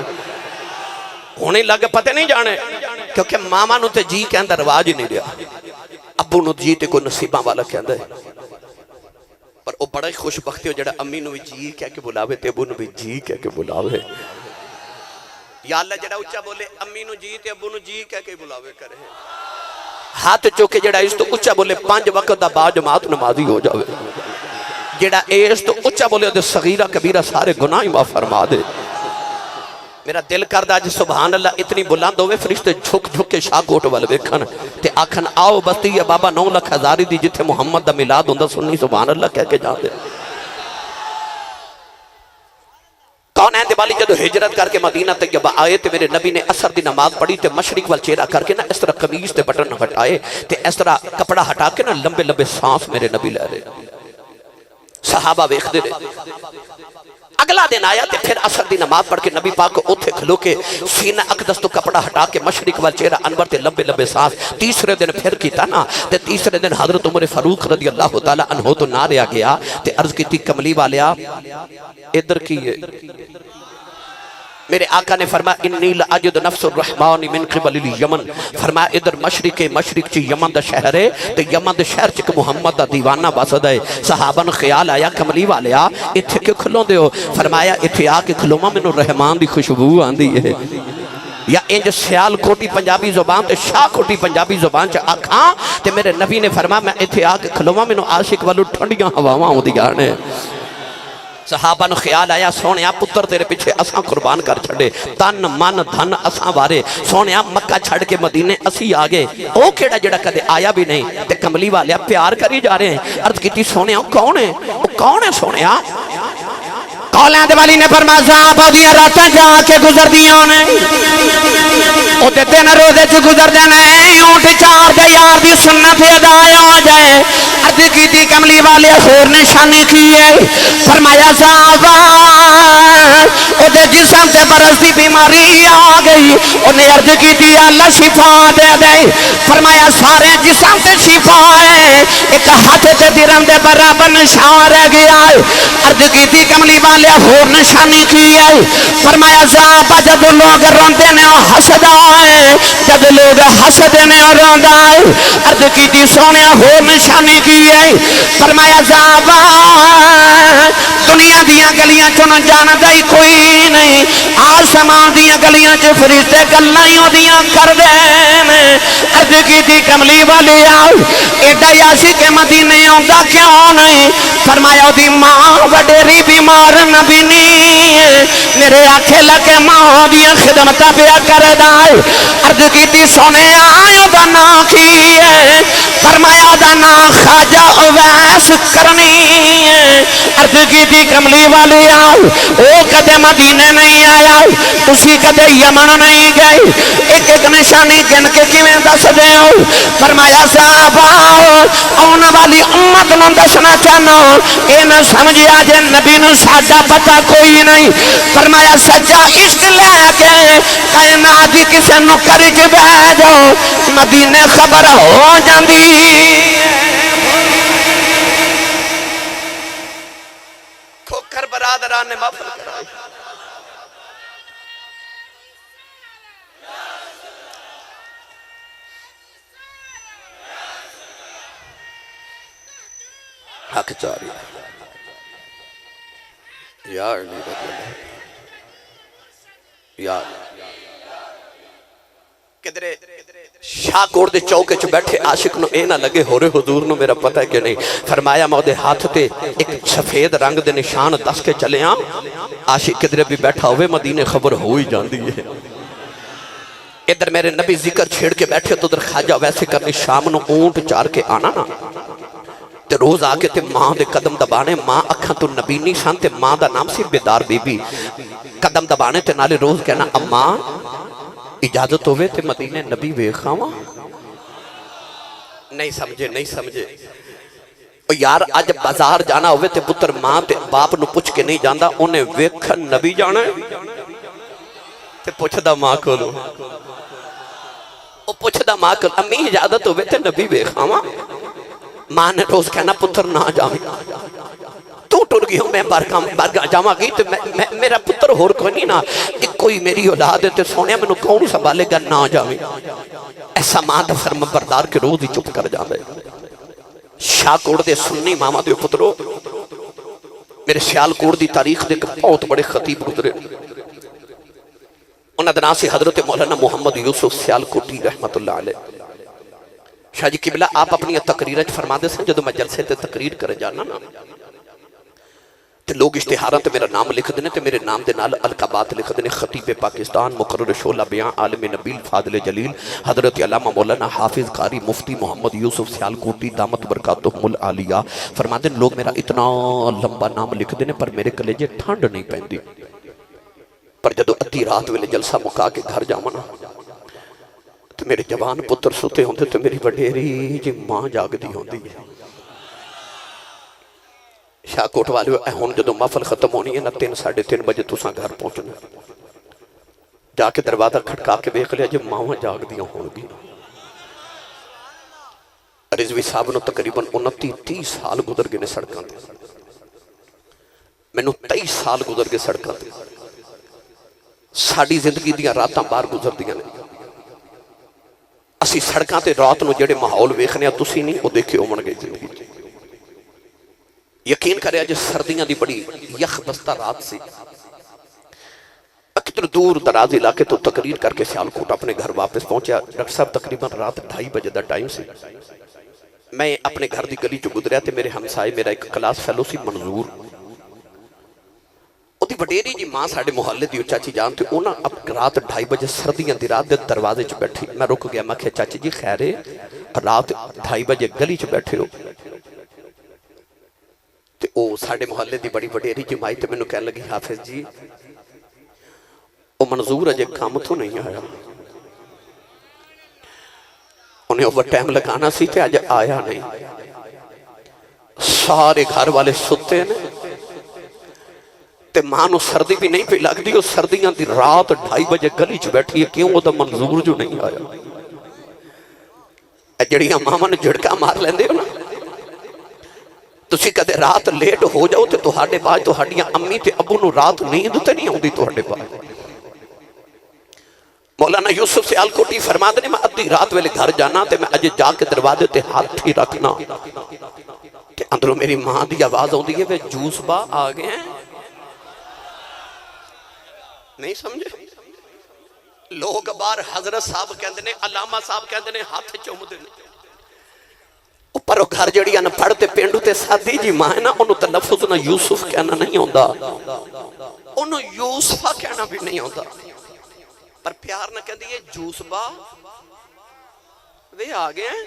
ہونے لگے پتے نہیں جانے کیونکہ ماما نو تے جی کہندہ رواج ہی نہیں رہا ابو نو جی تے کوئی نصیبہ والا کہندہ ہے پر وہ بڑا ہی خوش بختی ہو جڑا امی نو بھی جی کہہ کے بلاوے تے ابو نو بھی جی کہہ کے بلاوے یا اللہ جڑا اچھا بولے امی نو جی تے ابو نو جی کہہ کے بلاوے کرے ہاتھ چوکے جڑا اس تو اچھا بولے 5 وقت دا با جماعت نمازی ہو جاوے جڑا اس تو اچھا بولے دے صغیرہ کبیرہ سارے گناہ معاف فرما دے میرا دل کردہ جی سبحان اللہ اتنی بلند ہوئے فرشتے جھک جھک کے شاہ کوٹ والے بیکھن تے آکھن آؤ بستی یا بابا 9 لکھ ہزاری دی جتھے محمد دا میلاد ہوندہ سننی سبحان اللہ کہہ کے جان دے کون ہے دیوالی جدو ہجرت کر کے مدینہ طیبہ آئے تے میرے نبی نے عصر دی نماز پڑھی تے مشرق وال چہرہ کر کے نا اس طرح قمیض تے بٹن ہٹائے تے اس طرح کپڑا ہٹا کے نا لمبے لمبے سانس میرے نبی لے رہے صحابہ ویکھ دے رہے اگلا دن آیا تے پھر عصر دی نماز پڑھ کے نبی پاک کو اوتھے کھلو کے سینہ اقدس تو کپڑا ہٹا کے مشرق وال چہرہ انور تے لمبے لمبے سانس تیسرے دن پھر کیتا نا تے تیسرے دن حضرت عمر فاروق رضی اللہ تعالیٰ عنہ تو نہ رہا گیا تے عرض کی تھی کملی والیا ادھر کیے میرے آقا نے فرمایا انی لأجد نفس الرحمن من قبل الیمن فرمایا ادھر مشرق چی یمن دا شہر ہے تو یمن دا شہر چک محمد دا دیوانہ باسد ہے صحابہ نے خیال آیا کملی والیا اتھے کے کھلوں دے ہو فرمایا اتھے آکے کھلوما من الرحمن دی خوشبو آندی ہے یا انج سیال کوٹی پنجابی زبان تے شاہ کوٹی پنجابی زبان چا آکھاں تے میرے نبی نے فرمایا میں اتھے آکے کھلوما من عاشق والو ٹھنڈیاں ہواواں ہوں دی گانے صحابہ نو خیال آیا سونیا پتر تیرے پیچھے اساں قربان کر چھڑے تن من دھن اساں وارے سونیا مکہ چھڑ کے مدینے اسی آگے او کیڑا جڑا کدے آیا بھی نہیں تے کملی والے پیار کری جا رہے ہیں عرض کیتی سونیا کون ہے سونیا کولیں دے والی نے فرمایا صحابہ دیاں راتاں جا کے گزر دیاں نے او تے 3 روزے چ گزر دینے اونٹ 4 دے یار دی سنت ادا ہو جائے عرض کیتی کملی والے خور نے شانی کی ہے فرمایا صحابہ او دے جسم تے برس دی بیماری آ گئی انہیں عرض کیتی اللہ شفا دے دے فرمایا سارے جسم تے شفا ہے ایک ہاتھ تے درم دے برابر نشان رہ گیا ہے عرض کی تھی کملی والے ہور نشانی کی ہے فرمایا صاحب جب لوگ روندے نے ہسدا ہے جب لوگ ہسدے نے روندا ہے عرض کی تھی سونے ہور نشانی کی ہے فرمایا صاحب دنیا دیاں گلیاں چن جاندا ہی کوئی نہیں آسمان دیاں گلیاں چ فرشتے گلاں ہی اودیاں کر دے عرض کی تھی کملی والی آؤ ایڈا یاسی کے مدینے آندا کیوں نہیں فرمایا دی ماں وڈیری بیمار نبی نہیں میرے آنکھیں لگے ماں دیاں خدمتاں پیا کر دائے عرض کی تھی سونے آیا دا نا کی ہے فرمایا دا نا خواجہ اویس کرنی ہے عرض کی تھی کملی والی آؤ او کدے مدینے نہیں آیا تسی کدے یمن نہیں گئے ایک ایک نشانی گن کے کیویں دس دے ہو فرمایا صاحب آن والی امت نو دسنا چاہنا اے نہ سمجھیا جے نبی نو ساڈا پتہ کوئی نہیں فرمایا سچا عشق لے کے کائنات دی کسے نو کرج بیٹھ جاؤ مدینے خبر ہو جاندی کھوکھر برادران نے محفل کرائی حق چاری یا علی رضی اللہ یا کدرے شاہ کوڑ دے چوکے چ بیٹھے عاشق نو اے نہ لگے ہو رہے حضور نو میرا پتہ ہے کہ نہیں فرمایا میں دے ہاتھ تے ایک سفید رنگ دے نشان دس کے چلے ہاں عاشق کدرے بھی بیٹھا ہوئے مدینے خبر ہو ہی جاندی ہے ادھر میرے نبی ذکر چھیڑ کے بیٹھے تو ادھر خواجہ ویسے کرنی شام نو اونٹ چار کے آنا نا تے روز آکے تے ماں دے قدم دبانے ماں اکھاں تو نبی نہیں سان تے ماں دا نام سی بیدار بی بی قدم دبانے تے نالے روز کہنا اماں اجازت ہوئے تے مدینے نبی ویکھاواں نہیں سمجھے یار آج بازار جانا ہوئے تے پتر ماں تے باپ نو پوچھ کے نہیں جاندا انہیں ویکھن نبی جانا ہے تے پوچھ دا ماں کو لو پوچھ دا ماں کو امی اجازت ہوئے تے نبی ویکھاواں ماں نے روز کہنا پتر نہ جاویں تو ٹر گئی ہوں میں بارگاہ جاواں گئی تو میرا پتر ہور کوئی نہیں نا کوئی میری اولاد ہے تو سونے میں کون سنبھالے گا نہ جاویں ایسا ماں دا فرم بردار کے روز ہی چپ کر جاوے شاہ کوڑ دے سنی ماما دے پترو میرے سیال کوڑ دی تاریخ دے بہت بڑے خطیب گزرے انہاں دے نام سے حضرت مولانا محمد یوسف سیال کوٹی رحمت اللہ علیہ شاہ جی قبلہ آپ اپنی تقریر فرما دے سن جدو میں جلسے تے تقریر کرے جانا نا تے لوگ اشتہاراں تے میرا نام لکھ دینے تے میرے نام دے نال القابات لکھ دینے خطیب پاکستان مقرر شعلہ بیان عالم نبیل فاضل جلیل حضرت علامہ مولانا حافظ قاری مفتی محمد یوسف سیال کوٹی دامت برکاتہم العالیہ فرما دے لوگ میرا اتنا لمبا نام لکھ دینے پر میرے کلیجے ٹھنڈ نہیں پہندی پر جدو ادھی رات ویلے جلسہ مکا کے گھر جاونا تو میرے جوان پتر سوتے ہوندے تو میری وڈیری جی ماں جاگ دی ہوندی ہے شاہ کوٹ والے ہون جدو محفل ختم ہونی ہے نا 3:30 بجے تساں گھر پہنچنا جا کے دروازہ کھٹکا کے دیکھ لیا جب ماں جاگ دیاں ہونگی رضوی صاحب نو تقریباً 29-30 سال گزر گئے نے سڑکاں تے میں نو 23 سال گزر گئے سڑکاں تے ساڑی زندگی دیاں راتاں بار گزر دیاں نے اسی سڑکاں تے رات نو جڑے ماحول ویکھنے تسی نہیں او دیکھے ہومن گے زندگی یقین کرے اج سردیاں دی بڑی یخ بستہ رات سی کتنے دور دراز علاقے تو تقریر کر کے سیال کوٹ اپنے گھر واپس پہنچا ڈاکٹر صاحب تقریباً رات 2:30 بجے دا ٹائم سی میں اپنے گھر دی گلی چ گزریا تے میرے ہمسائے میرا ایک کلاس فیلو سی منظور دی وڈیری جی ماں ساڑے محلے دی چاچی جان تے اونا اب رات 2:30 بجے سردیاں دی رات دے دروازے چ بیٹھی میں رک گیا میں کہا چاچی جی خیر ہے رات 2:30 بجے گلی چ بیٹھے ہو تے او ساڑے محلے دی بڑی وڈیری جی مائی تے میں نو کہنے لگی حافظ جی او منظور اجے کام تو نہیں آیا انہیں اوور ٹائم لگانا سی تے اج آیا نہیں سارے گھر والے ستے نے تے ماں نو سردی بھی نہیں پہ لگ دی او سردیاں دی رات 2:30 بجے گلی چ بیٹھی ہے کیوں او دا منظور جو نہیں آیا جڑیاں ماواں نوں جھڑکا مار لیندے ہو نا، تسی کدے رات لیٹ ہو جاؤ تے تہاڈے بعد تہاڈیاں امی تے ابو نوں رات نیند تے نہیں آندی تہاڈے بعد۔ مولانا یوسف سیال کوٹی فرماندے نے میں ادھی رات ویلے گھر جانا تے میں اجے جا کے دروازے تے ہاتھ ہی رکھنا تے اندروں میری ماں دی آواز آندی ہے، وے جوس با آ گئے ہیں۔ نہیں سمجھے؟ لوگ بار حضرت صاحب کہندے نے، علامہ صاحب کہندے نے، ہاتھ چومدے نے، اوپر گھر جڑی ان پڑھتے پینڈو تے سادی جی ماں ہے نا، انہوں تلفظ نہ یوسف کہنا نہیں ہوندا، انہوں یوسفہ کہنا بھی نہیں ہوندا، پر پیار نہ کہندی ہے جوس با وے آگے ہیں۔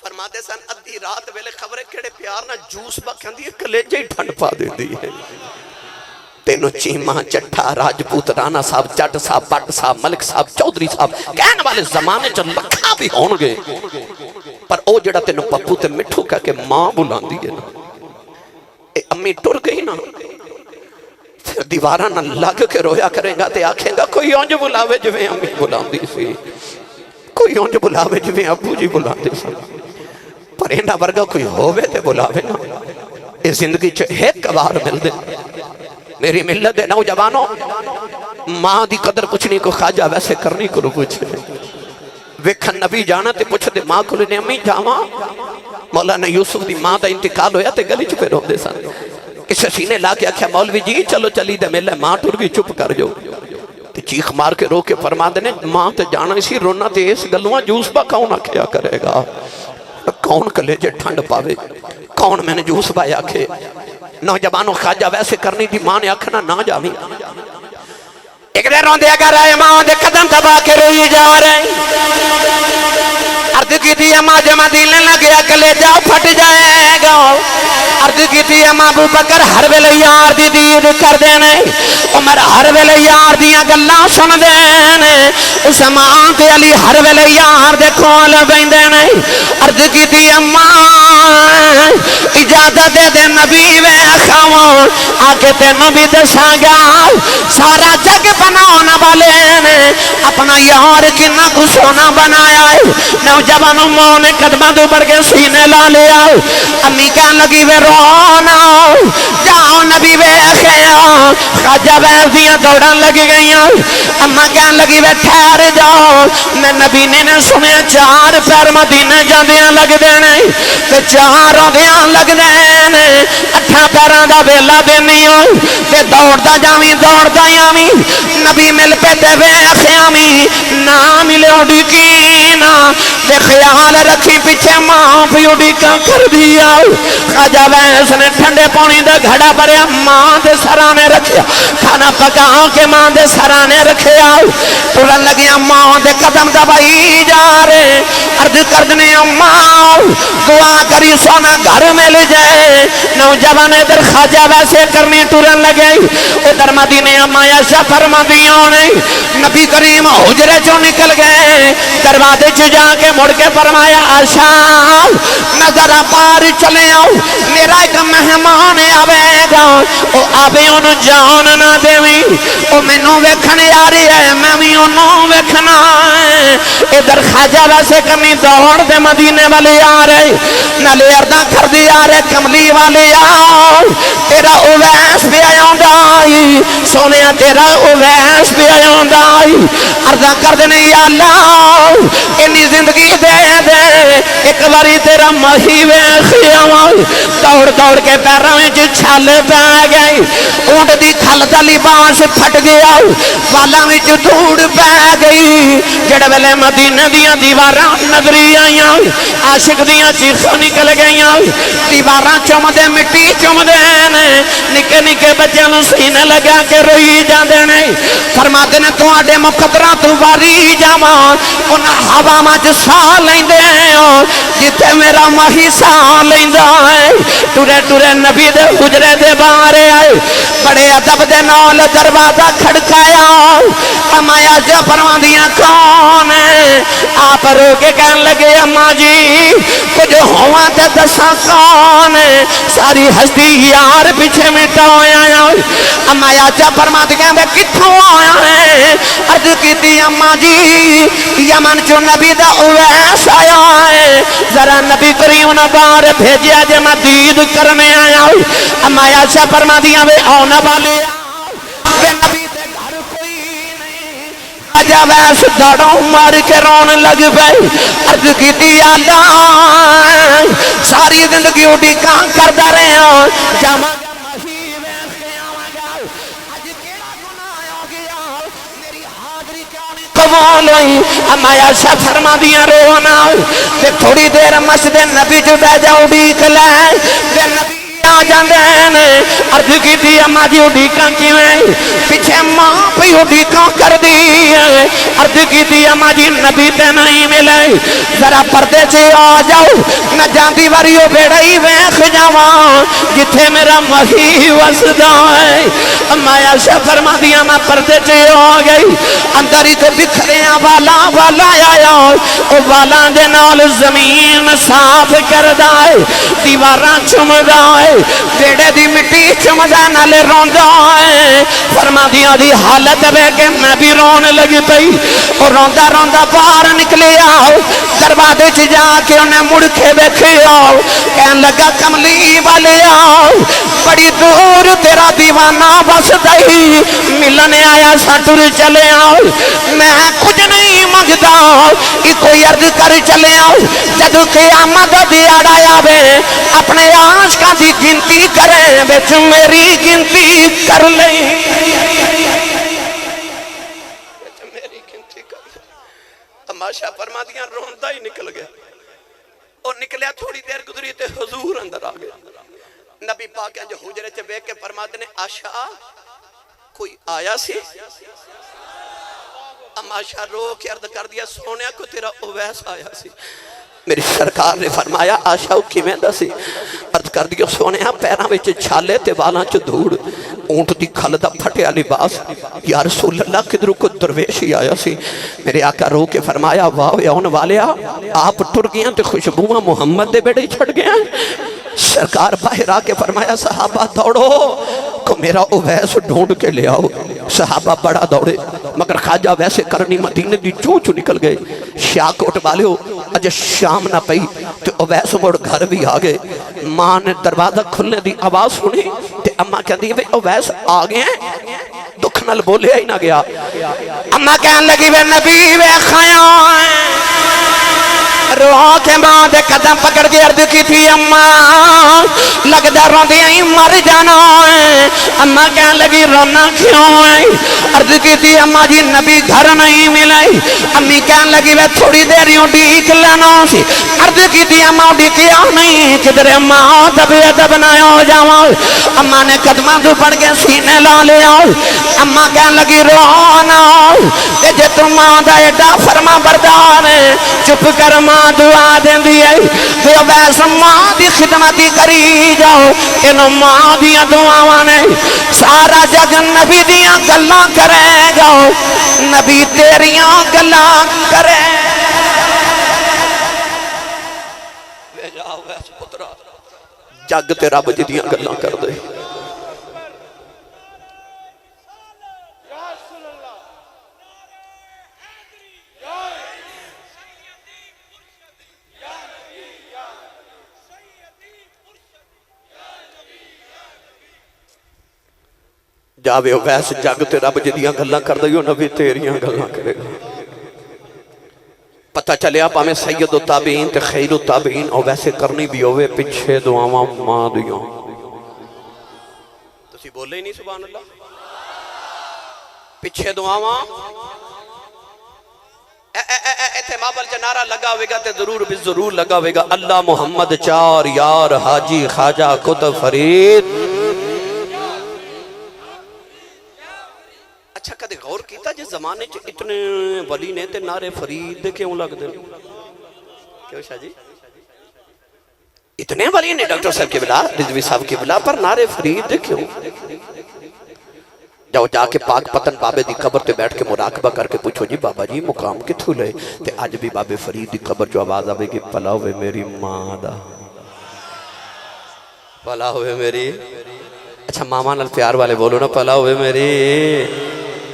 فرماتے سن ادھی رات ویلے خبرے کھڑے پیار نہ جوس با کہندی ہے، کلیجے ہی ٹھنڈ پا دے دی ہے۔ تینوں چیمہ چٹھا راجپوت رانا صاحب جٹ صاحب بٹ صاحب ملک صاحب چودری صاحب کہنے والے زمانے چل لکھا بھی ہون گے، پر او جڑا تینوں پپو تے مٹھو کہہ کے ماں بلان دی ہے نا، اے امی ٹر گئی نا، پھر دیوارہ نہ لگ کے رویا کریں گا تے آکھیں گا کوئی اونج بلاوے جویں امی بلان دی سی، کوئی اونج بلاوے جویں ابو جی بلان دی سی، پر اینڈا ورگا کوئی ہووے تے بلاوے نا، اے زندگی چھ ایک بار مل دے۔ میری ملت دے نوجوانوں، ماں دی قدر پوچھنی کو خواجہ ویسے کرنی کو پوچھے، ویکھن نبی جانا تے پوچھ دے ماں کو لینے امی جاواں، مولانا یوسف دی ماں دا انتقال ہویا تے گلی چھ پہ رو دے سن، کسے سینے لا کے آکھیا مولوی جی چلو چلی دے ملے، ماں ٹر گئی چپ کر جو، تے چیخ مار کے رو کے فرما دینے ماں تے جانا اسی رونا تے اس گلواں جوس با کون آکھیا کرے گا، کون کلیجے ٹھنڈ پاوے، کون میں نے جوس با آکھے۔ نوجوانوں خواجہ ویسے کرنی دی ماں نے آکھنا نہ جاویں، ایک دیر روندے اگر آئے ماں دے قدم دبا کے روئی جا رہے، عرض کی تھی اماں جمع دیلنے لگیا کلیجہ پھٹ جائے گا، عرض کی تھی اماں ابو بکر ہر ویلے یار دی دید کر دینے، عمر ہر ویلے یار دیاں گلاں سن دینے، عثمان تے علی ہر ویلے یار دے کھول بیندینے، عرض کی تھی اماں اجازت دے دے نبی وے خواہاں آکے تے نبی دساں گا، سارا جگ بنانا والے نے اپنا یار کنا کو سونا بنایا ہے۔ نوجوانوں ماں نے قدمہ دو بڑھ کے سینے لا لیا، امی کہنے لگی وے رونا جاؤ نبی وے خیا، خواجہ ویسیاں دوڑاں لگی گئیاں، اماں کہنے لگی وے ٹھہر جاؤ، میں نبی نے سنے 4 پیر مدینے جاندیاں لگ دینے، تے 4 دیاں لگ دینے، 8 پیران دا ویلا دینی ہوئی، تے دوڑ دا جاویں دوڑ دا یاویں، نبی مل پہ تے وے خیامی نہ ملے اڈی کینا، تے خیال رکھی پیچھے ماں پی اڈی کا کر دیا، خواجہ ویس نے ٹھنڈے پانی دے گھڑا بھریا ماں دے سرانے رکھیا، کھانا پکا کے ماں دے سرانے رکھیا، ٹرن لگیا ماں دے قدم دبائی جا رہے، عرض کردنے ماں دعا کری سونا گھر مل جائے، نوجوان ادھر خواجہ ویسے کرنی ٹرن لگے، ادھر مدینے اماں ایسا فرما دیاں نے، نبی کریم حجرے چوں نکل گئے، دروازے چ جا کے مڑ کے فرمایا آشا نظر پار چلے آؤ، میرا ایک مہمان آوے گا، او آوے انہوں جان نہ دیویں، او مینوں ویکھن آ رہی ہے میں بھی انہوں ویکھنا ہے، ادھر خواجہ ویسے کرنی دوڑ دے مدینے والے آ رہے، نالے ارداں کر دی آ رہے کملی والے آؤ، تیرا اویس بھی آیاں دائی، سونے تیرا اویس بھی آیاں دائی، ارداں کر دینے یا اللہ انہی زندگی دے دے، ایک باری تیرا مہی ویخیاں، دوڑ دوڑ کے پیروں میں چھل پہ گئی، اونٹ دی کھل دا لباس پھٹ گیا، والاں میں دھوڑ پہ گئی، جڑے ویلے مدینہ دیاں دیواراں نظری آئیاں، عاشق دیاں چیخوں نکل گئیاں، دیواراں چوم دے مٹی چوم دے نکے نکے بچیاں نوں سینے لگا کے روئی جاندے نے، فرماتے نے تو آڈے مقدرہ تو واری جاواں، انہاں ہوا ماں سا لیندے جتے میرا ماہی سا لیندہ ہے، ٹورے ٹورے نبی دے حجرے دے بارے آئے، بڑے ادب دے نال دروازہ کھڑکایا، امایا جا فرما دیاں کون ہے، آپ رو کے کہنے لگے اما جی کچھ ہوا تے دسا کون ساری ہستی یار پیچھے مٹا ہویا اما آجا فرما دیا میں کتھوں آیا ہے عرض کی تھی اما جی یمن چو نبی دا اویس آیا ہے ذرا نبی کریم نے باہر بھیجیا جے میں دید کرنے آیا اما آجا فرما دیا میں آنا والے بے نبی دے گھر کوئی نہیں آجا ویس دڑوں مار کے رون لگ گئی عرض کی تھی اللہ ساری زندگی اٹھی کام کردہ رہے ہوں جامع قبول ہوئی اما ایسا فرما دیا رونا تے تھوڑی دیر مسجد نبی جو بہ جاؤ ڈیک لائے تے نبی آ جاندے ہیں عرض کی تھی اما جی اڈیکاں کیویں پیچھے ماں پہ اڈیکاں کر دی عرض کی تھی اما جی نبی تے نہیں ملے ذرا پردے سے آ جاؤ نہ جاندی واریو بیڑائی ویخ جاواں جتھے میرا مہی وسدا ہے اما ایسا فرما دیا میں پردے سے آ گئی اندر ہی تے بکھریاں والا والا آیا او والا دے نال زمین صاف کردا ہے دیواراں چمدا ہے بیڑے دی مٹی چمدا نالے روندا ہے فرما دیا دی حالت وے کہ میں بھی رونے لگی پئی اور روندا روندا باہر نکلیا دروازے چ جا کے انہیں مڑ کے ویکھیا کہن لگا کملی والیا بڑی دور تیرا دیوانہ بسدا ہی ملنے آیا سا ٹر چلے آؤ میں کچھ نہیں منگتا کوئی عرض کر چلے آؤ جب قیامت دیاڑا آوے اپنے عاشقاں دی گنتی کرے وچ میری گنتی کر لیں میری گنتی کر لیں تماشا فرما دیا روندا ہی نکل گیا اور نکلیا تھوڑی دیر گزری تے حضور اندر آ گیا نبی پاک جو حجرے چ بیٹھ کے فرماتے نے آشا کوئی آیا سی اماشا رو کے عرض کر دیا سونیا کو تیرا اویس آیا سی میری سرکار نے فرمایا آشا کی میں دا سی عرض کر دیا سونیا پیران وچ چھالے تے والاں چ دھوڑ اونٹ دی کھل دا پھٹیا لباس یا رسول اللہ کدھر کو درویش ہی آیا سی میرے آقا رو کے فرمایا واہ یون والیا آپ ٹر گیا تے خوشبوواں محمد دے بیڑے چھڑ گیا سرکار باہر آ کے فرمایا صحابہ دوڑو کو میرا اویس ڈھونڈ کے لے آؤ صحابہ بڑا دوڑے مگر خواجہ ویسے کرنی مدینے دی چو نکل گئے شاہ کوٹ والے ہو اجے شام نہ پئی تو اویس مڑ گھر بھی آگئے ماں نے دروازہ کھلنے دی آواز سنی تے اماں کہندی ہے اویس آگئے ہیں دکھ نل بولے ہی نہ گیا اماں کہن لگی وے نبی وے خیاں روح کے ماں دے قدم پکڑ کے عرض کی تھی اماں لگدہ روندی آئی مر جانا ہے اماں کہنے لگی رونا کیوں ہے عرض کی تھی اماں جی نبی گھر نہیں ملائی امی کہنے لگی وہ تھوڑی دیریوں ڈیک لینا سی عرض کی تھی اماں ڈیکیا نہیں کدھر اماں دبی ادب نہ ہو جاؤ اماں نے قدمہ دو پڑ کے سینے لا لیا اماں کہنے لگی رونا کہ جے تم ماں دا ایڈا فرما بردار ہے چپ کر ماں دعا دیں دیئے تو ویس ماں دی خدمتی کری جاؤ انہوں ماں دیا دعاوانے سارا جگ نبی دیا گلاں کرے جاؤ نبی تیریاں گلاں کرے لے جاؤ ویس پترہ جگ تیرا بجی دیا گلاں کر دے جاوے ویس جگ تے رب جدیاں گلاں کر دیو نبی تیریاں گلاں کرے گا پتہ چلیا پا میں سید و تابعین تے خیر و تابعین اور ویسے کرنی بھی ہوئے پچھے دعاواں ماں دیوں تسی بولے ہی نہیں سبحان اللہ پچھے دعاواں ایتھے مابل جنارہ لگا ہوئے گا تے ضرور لگا ہوئے گا اللہ محمد چار یار حاجی خواجہ کتب فرید اچھا کدے غور کیتا جس زمانے چ اتنے ولی نے تے نعرے فرید دے کیوں لگ دے کیوں شاہ جی اتنے ولی نے ڈاکٹر صاحب کے بلا رضوی صاحب کے بلا پر نعرے فرید دے کیوں جاؤ جا کے پاک پتن بابے دی قبر تے بیٹھ کے مراقبہ کر کے پوچھو جی بابا جی مقام کتھوں لے تے اج بھی بابے فرید دی قبر جو آواز آوے گی پلا ہوئے میری ماں دا، پلا ہوئے میری، اچھا ماما نال پیار والے بولو نا، پلا ہوئے میری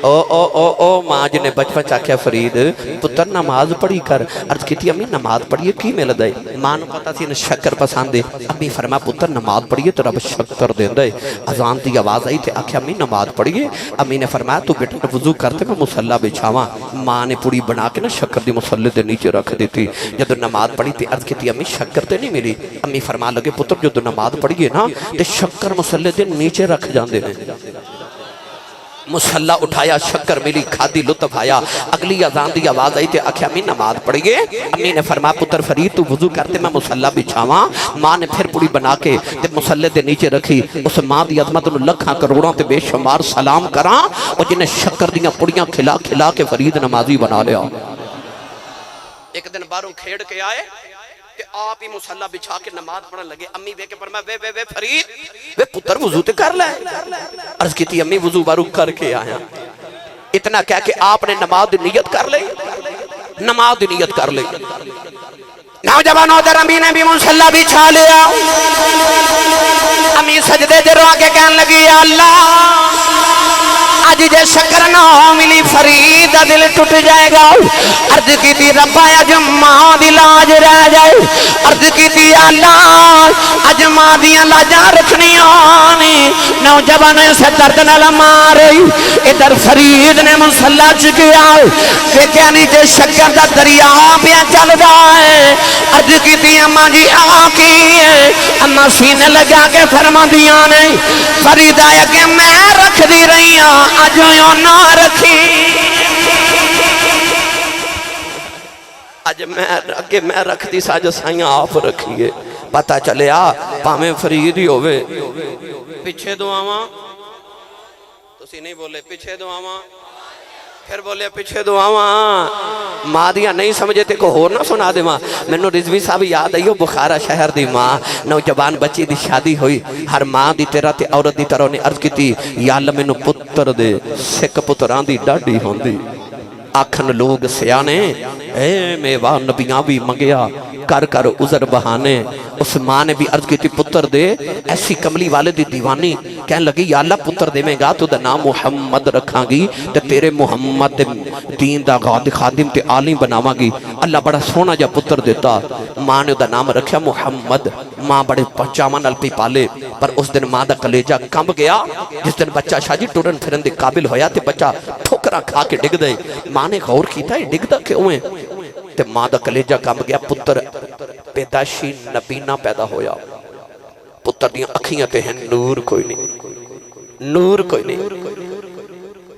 او ماں جی نے بچپن چاکیا فرید پتر نماز پڑھی کر، عرض کی تھی امی نماز پڑھیے کی مل دے، ماں نو پتا سی شکر پسند ہے، امی فرما پتر نماز پڑھیے تو رب شکر دین دے، اذان دی آواز آئی تھے آکھیا امی نماز پڑھیے، امی نے فرمایا تو بیٹا وضو کرتے میں مصلی بچھاواں، ماں نے پوری بنا کے نا شکر دی مصلی دے نیچے رکھ دیتی، جدو نماز پڑھی تھی عرض کی تھی امی شکر تے نہیں ملی، امی فرما لگے پتر جدو نماز پڑھیے نا تے شکر مصلی دے نیچے رکھ جاندے ہیں، مصلی اٹھایا شکر ملی کھادی لطف آیا، اگلی اذان دی آواز آئی تے آکھیا امی نماز پڑھیے، امی نے فرمایا پتر فرید تو وضو کرتے میں مصلی بچھاواں، ماں نے پھر پوری بنا کے تے مصلی دے نیچے رکھی، اس ماں دی عظمت نو لکھاں کروڑاں تے بے شمار سلام کراں، اور جنہیں شکر دیاں پڑیاں کھلا کھلا کے فرید نمازی بنا لیا۔ ایک دن باہروں کھیڑ کے آئے کہ آپ ہی مصلی بچھا کے نماز پڑھن لگے، امی وے کے فرمایا وے فرید وے پتر وضو تے کر لے، عرض کی تھی امی وضو بارو کر کے آیا، اتنا کہہ کہ آپ نے نماز دی نیت کر لے، نماز دی نیت کر لے، نوجوانوں در امی نے بھی مصلی بچھا لیا، امی سجدے جرو آگے کہنے لگی یا اللہ آج جے شکر نہ ملی فرید دل ٹوٹ جائے گا، عرض کی تھی ربا اج ماں دی لاج رہ جائے، عرض کی تھی اللہ اج ماں دیاں لاجاں رکھنیاں نے، نوجوانوں سے درد نال مارئی، ادھر فرید نے مصلی چکیا، دیکھیا نیچے شکر دا دریا پیا چل جائے، عرض کی تھی اماں جی آکی ہے، اماں سینے لگا کے فرما دیاں نے، فرید آیا کہ میں رکھ دی رہی ہوں آج یوں نہ رکھی، آج میں رکھ دی ساج سائیاں آپ رکھیے، پتہ چلے پامیں فرید ہی ہوئے، پیچھے دعاواں تسی نہیں بولے پیچھے دعاواں، پھر بولے پیچھے دعاواں، ماں دیا نہیں سمجھے تے کو ہو نہ سنا دے ماں، میں نو رضوی صاحب یاد آئیو بخارا شہر دی ماں، نوجوان بچی دی شادی ہوئی، ہر ماں دی تیرا تے عورت دی طرح نے عرض کی تھی یا اللہ میں نو پتر دے، سکھ پتران دی ڈاڑی ہوندی، آکھن لوگ سیانے اے میوہ نبیاں بھی منگیا کر کر عذر بہانے، اس ماں نے بھی عرض کی تھی پتر دے، ایسی کملی والے دی دیوانی کہنے لگی یا اللہ پتر دے میں گا تو دا نام محمد رکھاں گی تے تیرے محمد دے دین دا خادم تے عالم بناواں گی، اللہ بڑا سونا جا پتر دیتا، ماں نے دا نام رکھیا محمد، ماں بڑے پچاواں نال پی پالے، پر اس دن ماں دا کلیجہ کمب گیا، جس دن بچہ شاجی ٹورن پھرن دے قابل ہویا تے بچہ ٹھوکرا کھا کے ڈگ دے، ماں نے غور کیتا ہے ڈگ دا کیوں ہے، تے ماں دا کلیجہ کمب گیا، پتر پیدائشی نبینا پیدا ہویا، پتر دیاں اکھیاں تے ہیں نور کوئی نہیں، نور کوئی نہیں،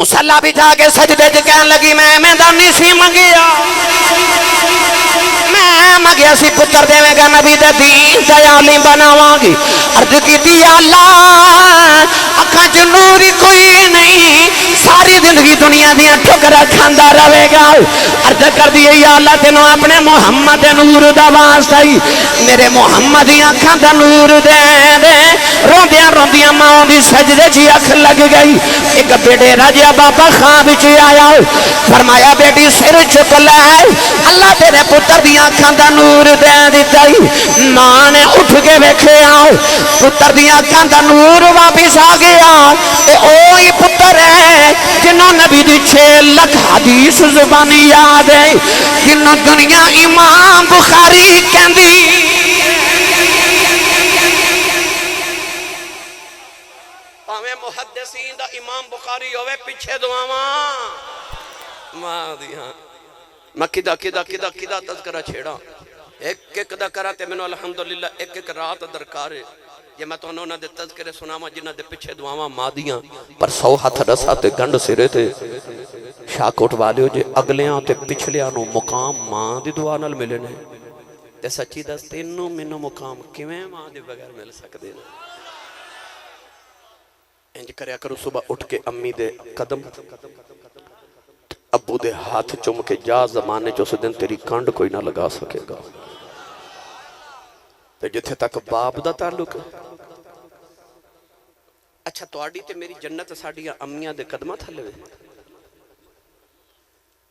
مصلی بھی جا کے سجدے جو کہنے لگی میں میدانی سی منگیا، میں مگیا سی پتر دے میں گا نبی دے دین تے عالم بناواں گی، عرض کی تھی یا اللہ اکھاں جو نوری کوئی نہیں، ساری زندگی دنیا دیاں ٹھکرا کھاندا رہے گا، عرض کر دیئے یا اللہ تینوں اپنے محمد نور دا واسطہ ہی میرے محمد دی اکھاں دا نور دے دے، روندیاں روندیاں ماں دی سجدے جی اکھ لگ گئی، ایک بیٹے راجہ بابا خواب چی آیا، فرمایا بیٹی سر چک لے، اللہ تیرے پتر دی اکھاں دا نور دے دیتا ہی، ماں نے اٹھ کے بیکھے آؤ، پتر دی اکھاں دا نور واپس آ گیا، اے اوہی پتر ہے جنہوں نبی دی 6 لکھ حدیث زبانی یاد ہے، جنہوں دنیا امام بخاری کہندی، پاویں محدثین دا امام بخاری ہوئے پیچھے دعاواں، ماں دیاں میں کدا تذکرہ چھیڑا، ایک دا کرا تے منو الحمدللہ ایک رات درکارے، یہ میں تو انہوں نے تذکرے سناما جنہ دے پیچھے دعاواں ماں دیاں، پر 100 ہاتھ رسا تے گنڈ سرے تے شاکوٹ والیو جے اگلیاں تے پچھلیاں نو مقام ماں دی دعا نال ملے نے، تے سچی دس تینوں منو مقام کیویں ماں دے بغیر مل سکدے نے، انج کریا کرو صبح اٹھ کے امی دے قدم ابو دے ہاتھ چم کے جا زمانے جو اس دن تیری کانڈ کوئی نہ لگا سکے گا، تے جتھے تک باپ دا تعلق اچھا تواڈی تے میری جنت ساڈیاں امیاں دے قدماں تھلے وے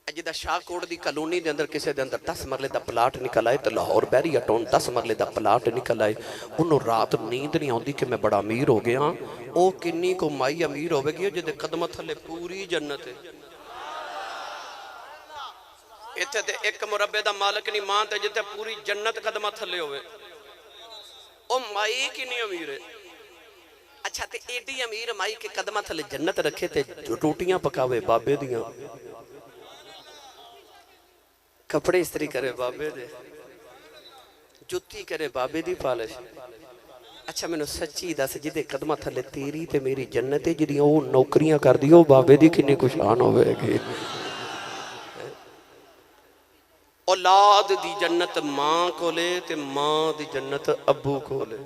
جدا شاہ کوٹ دی کالونی دے اندر کسے دے اندر 10 مرلے دا پلاٹ نکل آئے تو لاہور بیری اٹون 10 مرلے دا پلاٹ نکل آئے انہوں رات نیند نہیں آندی کہ میں بڑا امیر ہو گیا او کنی کو مائی امیر ہوئے گی جدے قدمہ تھلے پوری جنت ہے اتھے تے ایک مربع دا مالک نہیں مانتے جتے پوری جنت قدمہ تھلے ہوئے او مائی کنی امیر ہے اچھا تے ایڈی امیر مائی کے قدمہ تھلے جنت رکھے تے روٹیاں پکاوے بابے دیاں کپڑے استری کرے بابے دے جتی کرے بابے دی پالش اچھا میں نے سچی دس جدے قدمہ تھلے تیری تے میری جنت جدی او نوکریاں کر دیو بابے دی کنی کشان ہوئے گی اولاد دی جنت ماں کو لے تے ماں دی جنت ابو کو لے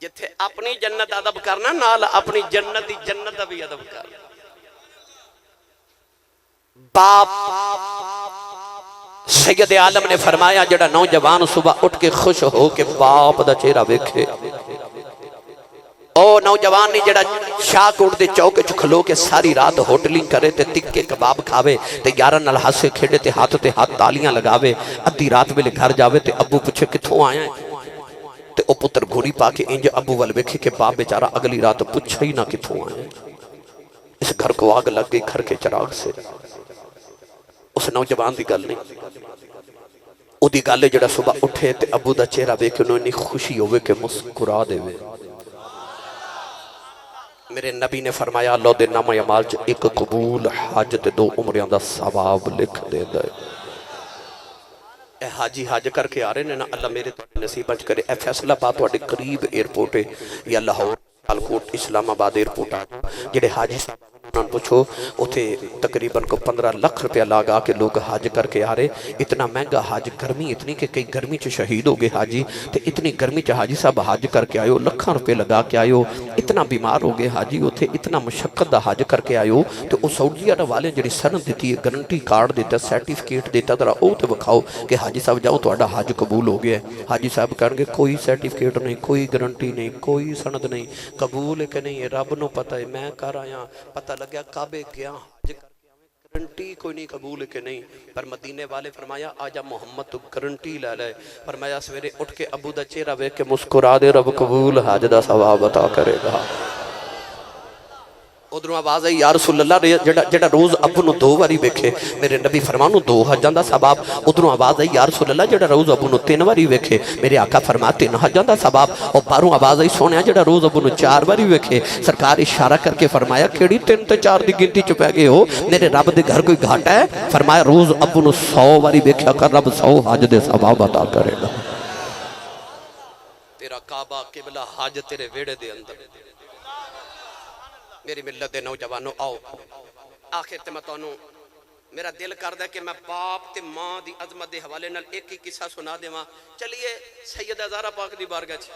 جتھے اپنی جنت ادب کرنا نال اپنی جنت دی جنت بھی ادب کرنا باپ سید عالم نے فرمایا جڑا نوجوان صبح اٹھ کے خوش ہو کے باپ دا چہرہ ویکھے او نوجوان نہیں جڑا شاہ کوٹ دے چوک چ کھلو کے ساری رات ہوٹلنگ کرے تے تکے کباب کھاوے تے یاراں نال ہنسے کھیڈے تے ہاتھ تالیاں لگاوے ادھی رات ویلے گھر جاوے تے ابو پوچھے کتھوں آیا ہے تے او پتر گھوڑی پا کے انج ابو ول ویکھے کہ باپ بیچارہ اگلی رات پوچھا ہی نہ کتھوں آیا ہے اس گھر کو آگ لگ گئی گھر کے چراغ سے اس نوجوان دی گل نہیں او دی گل جڑا صبح اٹھے تے ابو دا چہرہ ویکھ انہوں نے خوشی ہوئے کہ مسکرا دے وے میرے نبی نے فرمایا اللہ دے نام اعمال چ ایک قبول حج تے 2 عمریاں دا ثواب لکھ دے دے اے حاجی حج کر کے آ رہے نے نا اللہ میرے تو نصیب بچ کرے اے فیصلہ بات تواڈے قریب ایئرپورٹ ہے یا لاہور سیالکوٹ اسلام آباد ایئرپورٹ آ جڑے حاجی صاحب انہوں پوچھو اتھے تقریباً کو 15 لاکھ روپیہ لاگا کے لوگ حج کر کے آ رہے اتنا مہنگا حج گرمی اتنی کہ کئی گرمی چ شہید ہو گئے حاجی تے اتنی گرمی چ حاجی صاحب حج کر کے آئیو لکھاں روپے لگا کے آئیو اتنا بیمار ہو گئے حاجی اتھے اتنا مشقت دا حج کر کے آئیو تو او سعودی عرب والے جڑی سند دیتی ہے گارنٹی کارڈ دیتا سرٹیفکیٹ دیتا ذرا او تے وکھاؤ کہ حاجی صاحب جاؤ تہاڈا حج قبول ہو گیا ہے حاجی صاحب کہن گے کوئی سرٹیفکیٹ نہیں کوئی گارنٹی نہیں کوئی سند نہیں قبول ہے کہ نہیں رب نو پتہ ہے میں کر آیا پتہ لگیا کعبے گیا حج کر کے آویں گارنٹی کوئی نہیں قبول ہے کہ نہیں پر مدینے والے فرمایا آجا محمد تو گارنٹی لے لے فرمایا سویرے اٹھ کے ابو دا چہرہ ویکھ کے مسکرا دے رب قبول حج دا ثواب عطا کرے گا ادھروں آواز آئی یا رسول اللہ جڑا روز ابو نو 2 واری ویکھے میرے نبی فرمانو 2 حجاں دا ثواب ادھروں آواز آئی یا رسول اللہ جڑا روز ابو نو 3 واری ویکھے میرے آقا فرماتے 3 حجاں دا ثواب اور باروں آواز آئی سونیا جڑا روز ابو نو 4 واری ویکھے سرکار اشارہ کر کے فرمایا کیڑی 3 تے 4 دی گنتی چ پے گئے ہو میرے رب دے گھر کوئی گھاٹا ہے فرمایا روز ابو نو 100 واری ویکھیا کر رب 100 حج دے ثواب عطا کرے گا تیرا کعبہ قبلہ حج تیرے ویڑے دے اندر میری ملت دے نوجوانوں آؤ آخر تے میں تانوں میرا دل کردا ہے کہ میں باپ تے ماں دی عظمت دے حوالے نال ایک ہی قصہ سنا دیواں چلیے سیدہ زہرا پاک دی بارگاہ چ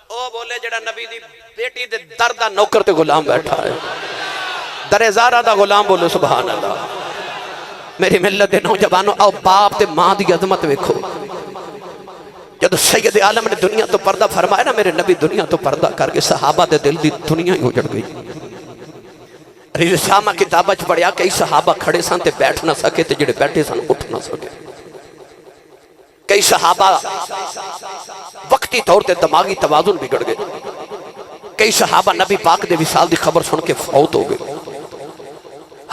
او بولے جڑا نبی دی بیٹی دے در دا نوکر تے غلام بیٹھا ہے در زہرا دا غلام بولو سبحان اللہ میری ملت دے نوجوانوں آؤ باپ تے ماں دی عظمت ویکھو جب سید عالم نے دنیا تو پردہ فرمایا نا میرے نبی دنیا تو پردہ کر کے صحابہ دے دل دی دنیا ہی اجڑ گئی رسامہ کتابہ چ پڑھیا کئی صحابہ کھڑے سن تے بیٹھ نہ سکے تے جڑے بیٹھے سن اٹھ نہ سکے کئی صحابہ وقتی طور تے دماغی توازن بگڑ گئے کئی صحابہ نبی پاک دے وصال دی خبر سن کے فوت ہو گئے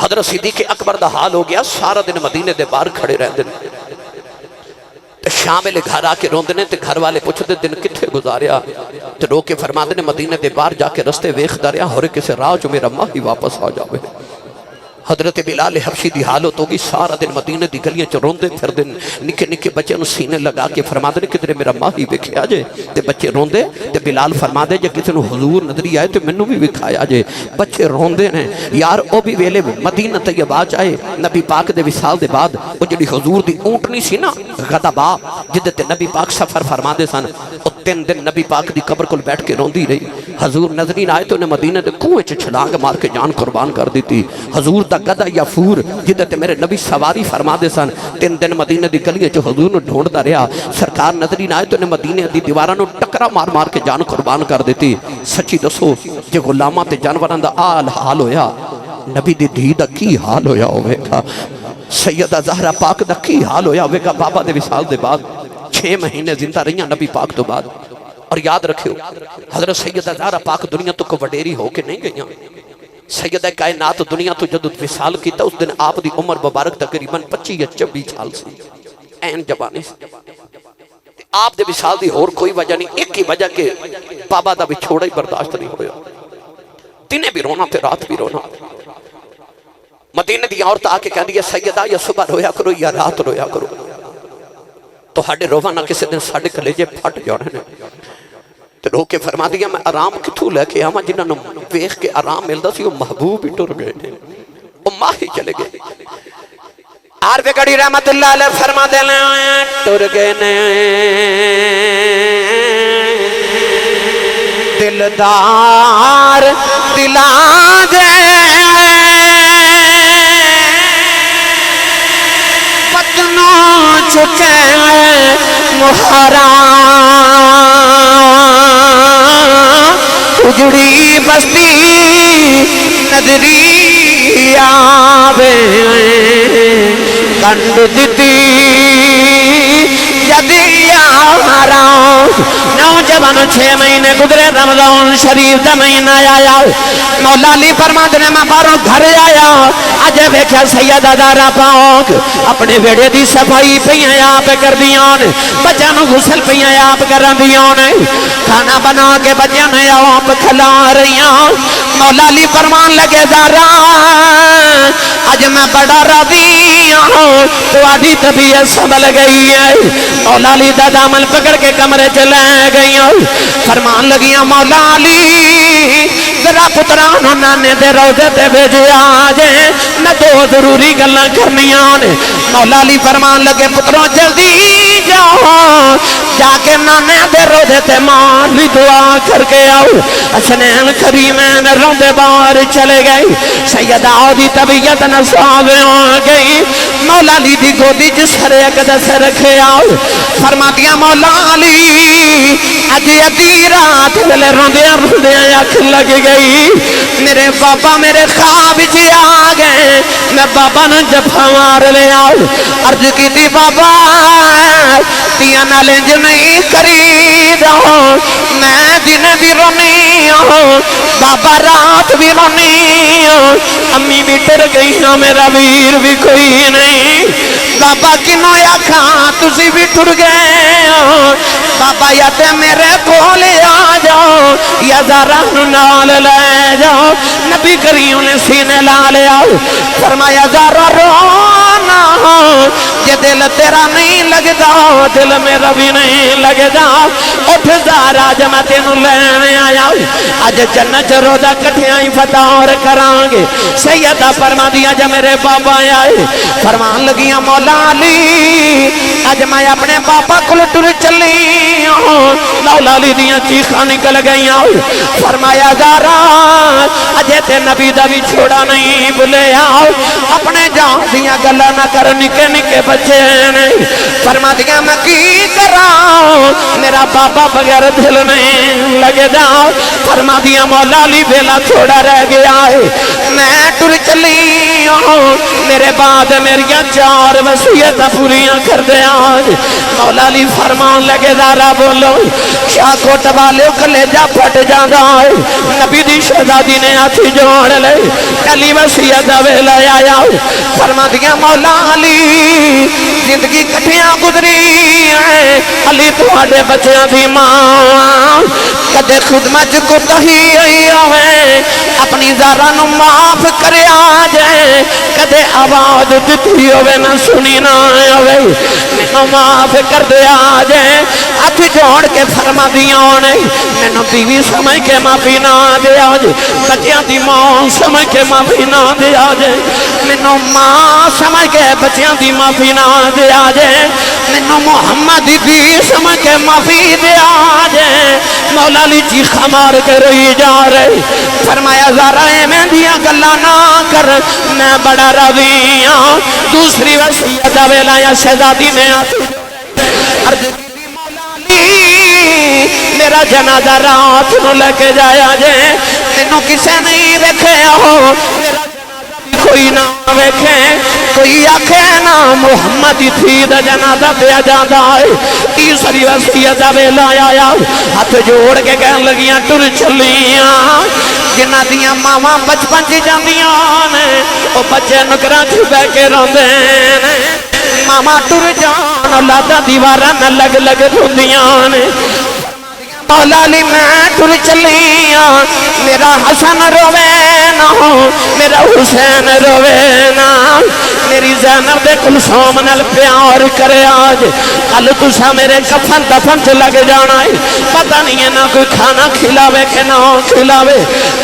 حضرت صدیق اکبر دا حال ہو گیا سارا دن مدینے دے باہر کھڑے رہندے شامل گھر آ کے روندنے تے گھر والے پوچھتے دن کتھے گزاریا تے رو کے فرماندے نے مدینے دے باہر جا کے رستے ویکھدا رہیا ہورے کسے راہ چ میرا ماں ہی واپس آ جاوے حضرت بلال حبشی دی حالت ہوگی سارا دن مدینے دی گلیاں چ روندے پھردے نکے نکے بچے نو سینے لگا کے فرماندے نے کدھر میرا ماں ہی ویکھیا جے تے بچے روندے تے بلال فرماندے جے کسے نو حضور نظری آئے تے مینوں بھی وکھایا جے بچے روندے نے یار او بھی ویلے مدینہ طیبہ چ آئے نبی پاک دے وصال دے بعد او جڑی حضور دی اونٹنی سی نا غضبا جدے تے نبی پاک سفر فرماندے سن او 3 دن نبی پاک دی قبر کول بیٹھ کے روندی رہی حضور نظری آئے تو نے مدینہ دے کنویں چ چھلانگ مار کے جان قربان کر دیتی حضور دا دا گدا یافور جدے تے میرے نبی سواری فرما دے سن 3 دن مدینے دی گلیاں چ حضور نو ڈھونڈدا رہیا سرکار نظر ہی نہ آئے تو نے مدینے دی دیواراں نو ٹکرا مار مار کے جان قربان کر دیتی سچی دسو جے غلاماں تے جانوراں دا حال ہویا نبی دی دھی دا کی حال ہویا ہوے گا سیدہ زہرا پاک دا کی حال ہویا ہوے گا بابا دے وصال دے بعد 6 مہینے زندہ رہیاں نبی پاک تو بعد اور یاد رکھیو حضرت سیدہ زہرا پاک دنیا تو کو وڈیری ہو کے نہیں گئیاں سیدہ کائنات دنیا تو جدو وصال کیتا اس دن آپ دی عمر مبارک تقریباً 25 یا 26 سال سی این جوانی سی آپ دے وصال دی اور کوئی وجہ نہیں ایک ہی وجہ کہ بابا دا بچھوڑا ہی برداشت نہیں ہویا دنے بھی رونا تے رات بھی رونا مدینہ دی عورت آ کے کہہ دیا سیدہ یا صبح رویا کرو یا رات رویا کرو تو ہاڑے روانہ کسی دن ساڑھے کلیجے پھٹ جانے نے تو رو کے فرما دیا میں آرام کتھو لے کے آما جنہاں نے ویخ کے آرام ملدا سی وہ محبوب ہی ٹر گئے نے وہ ماں ہی چلے گئے عارف گڑی رحمت اللہ علیہ فرما دے لیں ٹر گئے نے دلدار دلا دے پتنوں چکے مہارا اجڑی بستی نظری آوے کنڈ دیتی جدی آرا نوجوان 6 مہینے گزرے رمضان شریف دا مہینہ آیا مولا علی فرماتے نے میں باہروں گھر آیا اج ویکھیا سیدہ زہرا پاک اپنے ویڑے دی صفائی پیاں آپ کر دیاں بچیاں نو غسل پیاں آپ کر دیاں کھانا بنا کے بچیاں نے آپ کھلا رہیاں مولا علی فرمان لگے زہرا اج میں بڑا راضی ہوں تو آدھی طبیعت سنبھل گئی ہے مولا علی دا دامن پکڑ کے کمرے چلے گئی فرمان لگیاں مولا علی ذرا پترانو نانے دے روزے تے بھیجے آجے میں 2 ضروری گلاں کرنیاں نے مولا علی فرمان لگے پتروں جلدی جاؤ جا کے نانے دے روزے تے مالی دعا کر کے آؤ حسنین کریمین روندے باہر چلے گئی سیدہ دی طبیعت نصاب ہو گئی مولا علی دی گودی جس ہر ایک دس رکھے آؤ فرما دیا مولا علی اج ادھی رات ویلے روندیاں روندیاں اکھ لگ گئی میرے بابا میرے خواب جی آ گئے میں بابا نے جفا مار لے آؤ عرض کی تھی بابا تیاں نالے جو نہیں کری دو میں دن بھی رونی ہوں بابا رات بھی رونی ہوں امی بھی ٹر گئی ہوں میرا ویر بھی کوئی نہیں بابا کنوں یا کھاں تسی بھی ٹر گئے ہو بابا یا تے میرے کولے آ جاؤ یا زہرا نال لے جاؤ نبی کریم نے سینے لا لے آؤ فرمایا زہرا رونا یہ دل تیرا نہیں لگدا دل میرا بھی نہیں لگدا اٹھ زہرا جب میں تینوں لینے آیا آج جنت روزہ کٹھیاں ہی فتح کران گے سیدہ فرما دیا جب میرے بابا آئے فرمان لگیاں مولا علی آج میں اپنے بابا کو ٹر چلی مولا علی دیاں چیخاں نکل گئی فرمایا زہرا اجے تے نبی دا بھی چھوڑا نہیں بھولے آؤ اپنے جان دیاں گلا نہ کر نکے نکے بچے نہیں فرما دیا میں کی کراؤں میرا بابا بغیر دل نہیں لگے جاؤ فرما دیا مولا علی بیلا تھوڑا رہ گیا ہے میں ٹر چلی ہوں میرے بعد میریاں 4 وصیتاں پوریاں کر دے آج مولا علی فرمان لگے زہرا بولو شاہ کوٹ والے کلیجہ پھٹ جانا ہے نبی دی شہزادی نے ہاتھی جوڑ لے علی وصیت ویلا آیا فرما دیا مولا علی زندگی کٹھیاں گزری ہے علی تھوڑے بچیاں دی ماں کدے خدمت کو تہی ہوئے اپنی زہرا نو معاف کرے آجے کدے آواز دیتی ہوئے نہ سنی نہ ہوئے میں معاف کر دے آجے ہاتھ جوڑ کے فرما دیا میں بیوی سمجھ کے معافی نہ دے آجے بچیاں دی ماں سمجھ کے معافی نہ دے آجے میں ماں سمجھ کے بچیاں دی معافی نہ دے آجے مینوں محمد دی سمجھ کے معافی دیا جے مولا علی چیخا مار کے روئی جا رہے فرمایا زارا میں دیا گلا نہ کر میں بڑا راضی ہوں دوسری وصیت ویلا یا شہزادی نے عرض کی مولا علی میرا جنازہ رات نو لے کے جایا جے تینوں کسے نہیں ویکھے ہو میرا کوئی نہ ویکھے کوئی آکھے نا محمد تھی دا جنازہ دیا جاتا ہے تیسری وصیت ویلا آیا ہاتھ جوڑ کے کہن لگیاں ٹر چلیاں جنہ دیاں ماما بچپن چ جاندیاں نے او بچے نکراں چ بیٹھ کے روندے نے ماما ٹر جان اولادا دیواراں نہ لگ لگ روندیاں نے مولا علی میں ٹر چلیاں میرا حسن روے نا میرا حسین روے نا میری زینب دے کلثوم نال پیار کرے آج کل تسا میرے کفن دفن چ لگ جانا ہے پتہ نہیں ہے نہ کوئی کھانا کھلاوے کہ نہ کھلاوے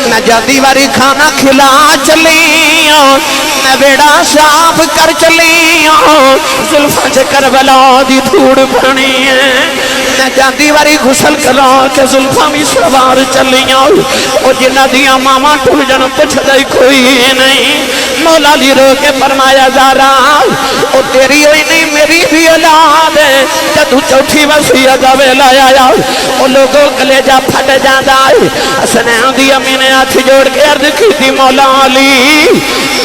میں جاندی واری کھانا کھلا چلیاں میں بیڑا صاف کر چلیاں زلفاں چ کربلا دی دھوڑ پڑنی ہے میں جاندی واری غسل کرا کے زلفاں بھی سوار چلیاں او جنہ دیاں ماما ٹر جن پچھ دئی کوئی نہیں مولا علی رو کے فرمایا زارا او تیری ہوئی نہیں میری بھی اولاد ہے جدو چوتھی وصیت ویلا آیا او لوگوں کلیجہ پھٹ جاندا ہے حسنین دی امی نے ہاتھ جوڑ کے عرض کی تھی مولا علی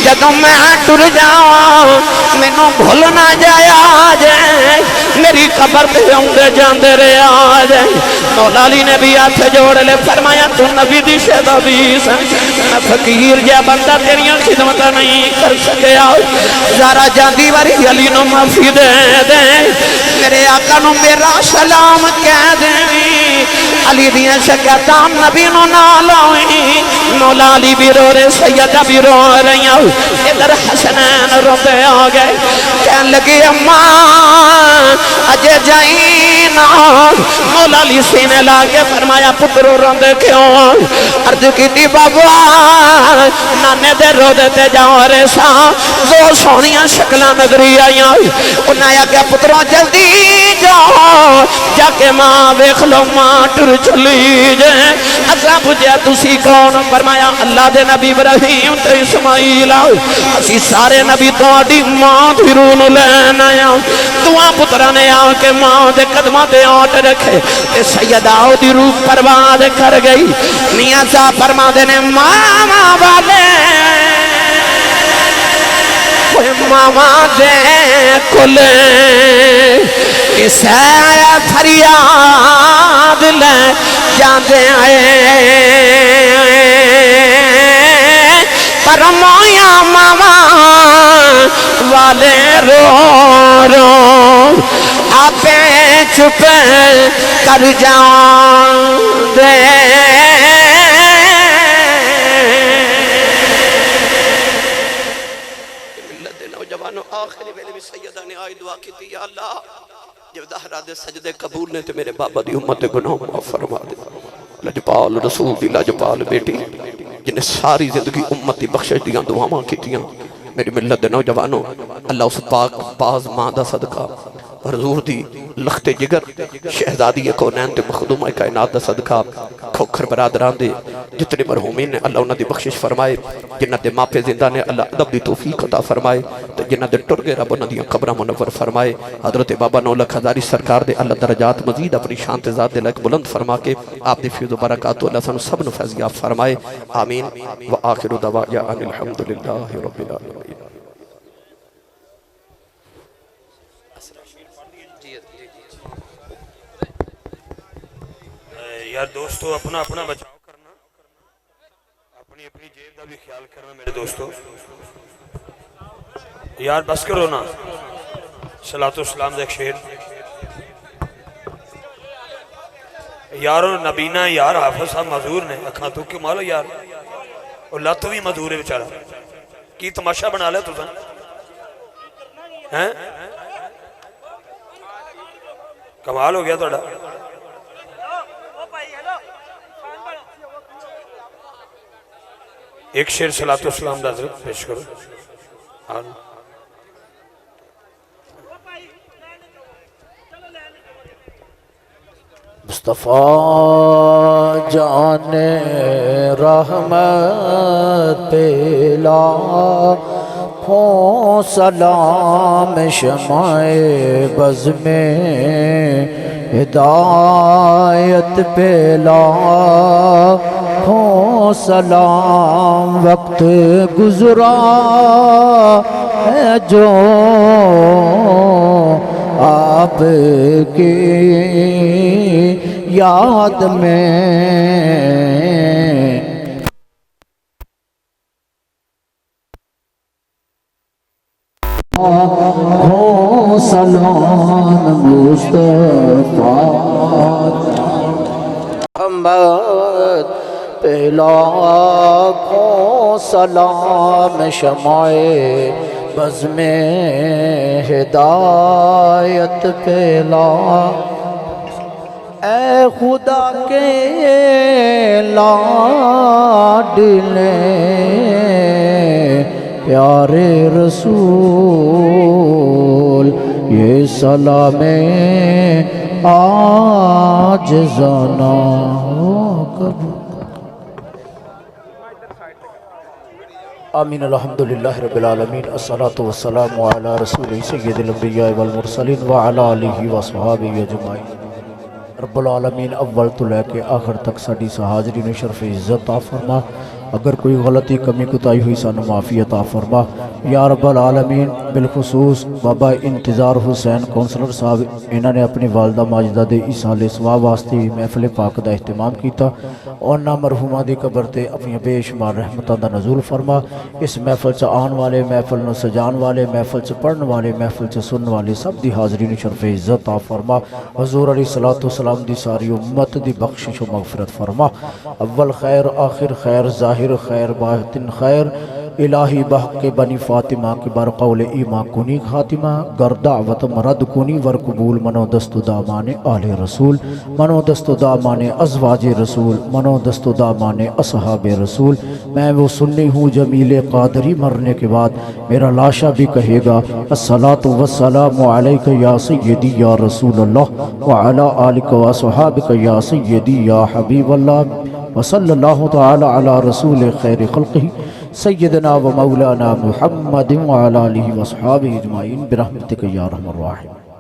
جدو میں ٹر جاؤں مینوں بھول نہ جایا جائے میری قبر پہ آؤندے جاندے رہے آ جائے مولا علی نے بھی ہاتھ جوڑ لے فرمایا تو نبی دی شہزادی میں فقیر جا بندہ تیریاں خدمت نہیں کر سکیا ذرا جاندی واری علی نو معافی دے دے میرے آقا نو میرا سلام کہہ دے علی دیاں شکایتاں نبی نو نہ لاویں مولا علی بھی رو رہے سیدہ بھی رو رہی ادھر حسنین روتے آ گئے کہن لگے اماں اجے جائیں نا مولا علی سینے لاگے فرمایا پترو روندے کیوں عرض کی تھی بابا نانے دے رو دیتے جاؤ رہے سا دو سونیاں شکلہ نظری آئیاں انہاں یا کہ پتروں جلدی جاؤ جا کے ماں بیکھ لو ماں ٹر چلی جائیں اگلا پوچھا تسی کون فرمایا اللہ دے نبی ابراہیم تے اسماعیل اسی سارے نبی تواڈی ماں دی روح لین آیا دعا پترا نے آ کے ماں دے قدماں تے آٹ رکھے تے سیدہ دی روح پرواز کر گئی میاں صاحب فرما دے نے ماما والے ماما دے کلے اسے فریاد لے جاندے آئے پر مویا ماما والے رو رو آپے چھپے کر جاؤں دے آخری ویلے میں سیدہ نے آئی دعا کی تھی یا اللہ جب دہرہ دے سجدے قبول نے تو میرے بابا دی امت گناہ معاف فرما دے لجپال رسول دی لجپال بیٹی جنہیں ساری زندگی امتی بخشش دیاں دعاواں کی تیاں میری ملت دے نوجوانوں اللہ اس پاک باز ماں دا صدقہ حضور دی لخت جگر شہزادی کونین تے مخدومہ کائنات دا صدقہ کھوکھر برادران دے جتنے مرحومین نے اللہ انہاں دی بخشش فرمائے جنہ دے ماں پہ زندہ نے اللہ ادب دی توفیق عطا فرمائے تے جنہ دے ٹر گئے رب انہاں دی قبرہ منور فرمائے حضرت بابا نولک ہزاری سرکار دے اللہ درجات مزید اپنی شان تے ذات دے لائق بلند فرما کے آپ دے فیض و برکات اللہ سانو سب نو فیضیاب فرمائے آمین وآخر دعوانا ان الحمدللہ رب العالمین یار دوستو اپنا اپنا بچاؤ کرنا اپنی اپنی جیب دا بھی خیال کرنا میرے دوستو یار بس کرو نا صلاۃ و سلام دا ایک شعر یارو نبینا یار حافظ صاحب معذور نے اکھاں تو کیوں مالو یار اور لت بھی مدور ہے بیچارہ کی تماشا بنا لیا تو ہیں کمال ہو گیا تھوڑا ایک شعر صلاۃ و سلام دا حضرت پیش کرو مصطفیٰ جان رحمت پہ لاکھوں سلام، شمع بز میں ہدایت پہ لاکھوں سلام، وقت گزرا ہے جو آپ کی یاد میں، سلام مصطفیٰ محمد پہ لاکھوں سلام، شمع بز میں ہدایت پہ اے خدا کے لاڈلے پیارے رسول، یہ سلام عاجزانہ قبول۔ آمین۔ الحمدللہ رب العالمین، الصلاة والسلام علی رسول سید الانبیاء والمرسلین وعلی آلہ وصحابہ اجمعین۔ رب العالمین اول تو لے کے آخر تک ساڈی حاضرین شرف عزت عطا فرما، اگر کوئی غلطی کمی کوتاہی ہوئی سانو معافی عطا فرما یا رب العالمین۔ بالخصوص بابا انتظار حسین کونسلر صاحب، انہوں نے اپنی والدہ ماجدہ دے ایصال ثواب واسطے محفل پاک دا اہتمام کیتا، اور نہ مرحومہ دی قبر تے اپنی بے شمار رحمتاں دا نزول فرما۔ اس محفل چ آن والے، محفل نو سجان والے، محفل چ پڑھن والے، محفل چ سنن والے سب دی حاضرین شرف عزت عطا فرما۔ حضور علیہ الصلوۃ والسلام دی ساری امت دی بخشش و مغفرت فرما۔ اول خیر، آخر خیر، ظاہر خیر، باطن خیر، الہی بحق بنی فاطمہ کے بر قول ایمان کنی خاتمہ، گر دعوت مرد کنی ور قبول، منو دست و دامان آل رسول، منو دست و دامان ازواج رسول، منو دست و دامان اصحاب رسول۔ میں وہ سنی ہوں جمیل قادری، مرنے کے بعد میرا لاشا بھی کہے گا الصلاۃ والسلام علیک یا سیدی یا رسول اللہ وعلی آلک و صحابک یا سیدی یا حبیب اللہ، وصلی اللہ تعالی علی رسول خیر خلقہ سیدنا و مولانا محمد وعلی آلہ و صحابہ اجمعین برحمتک یا ارحم الراحمین۔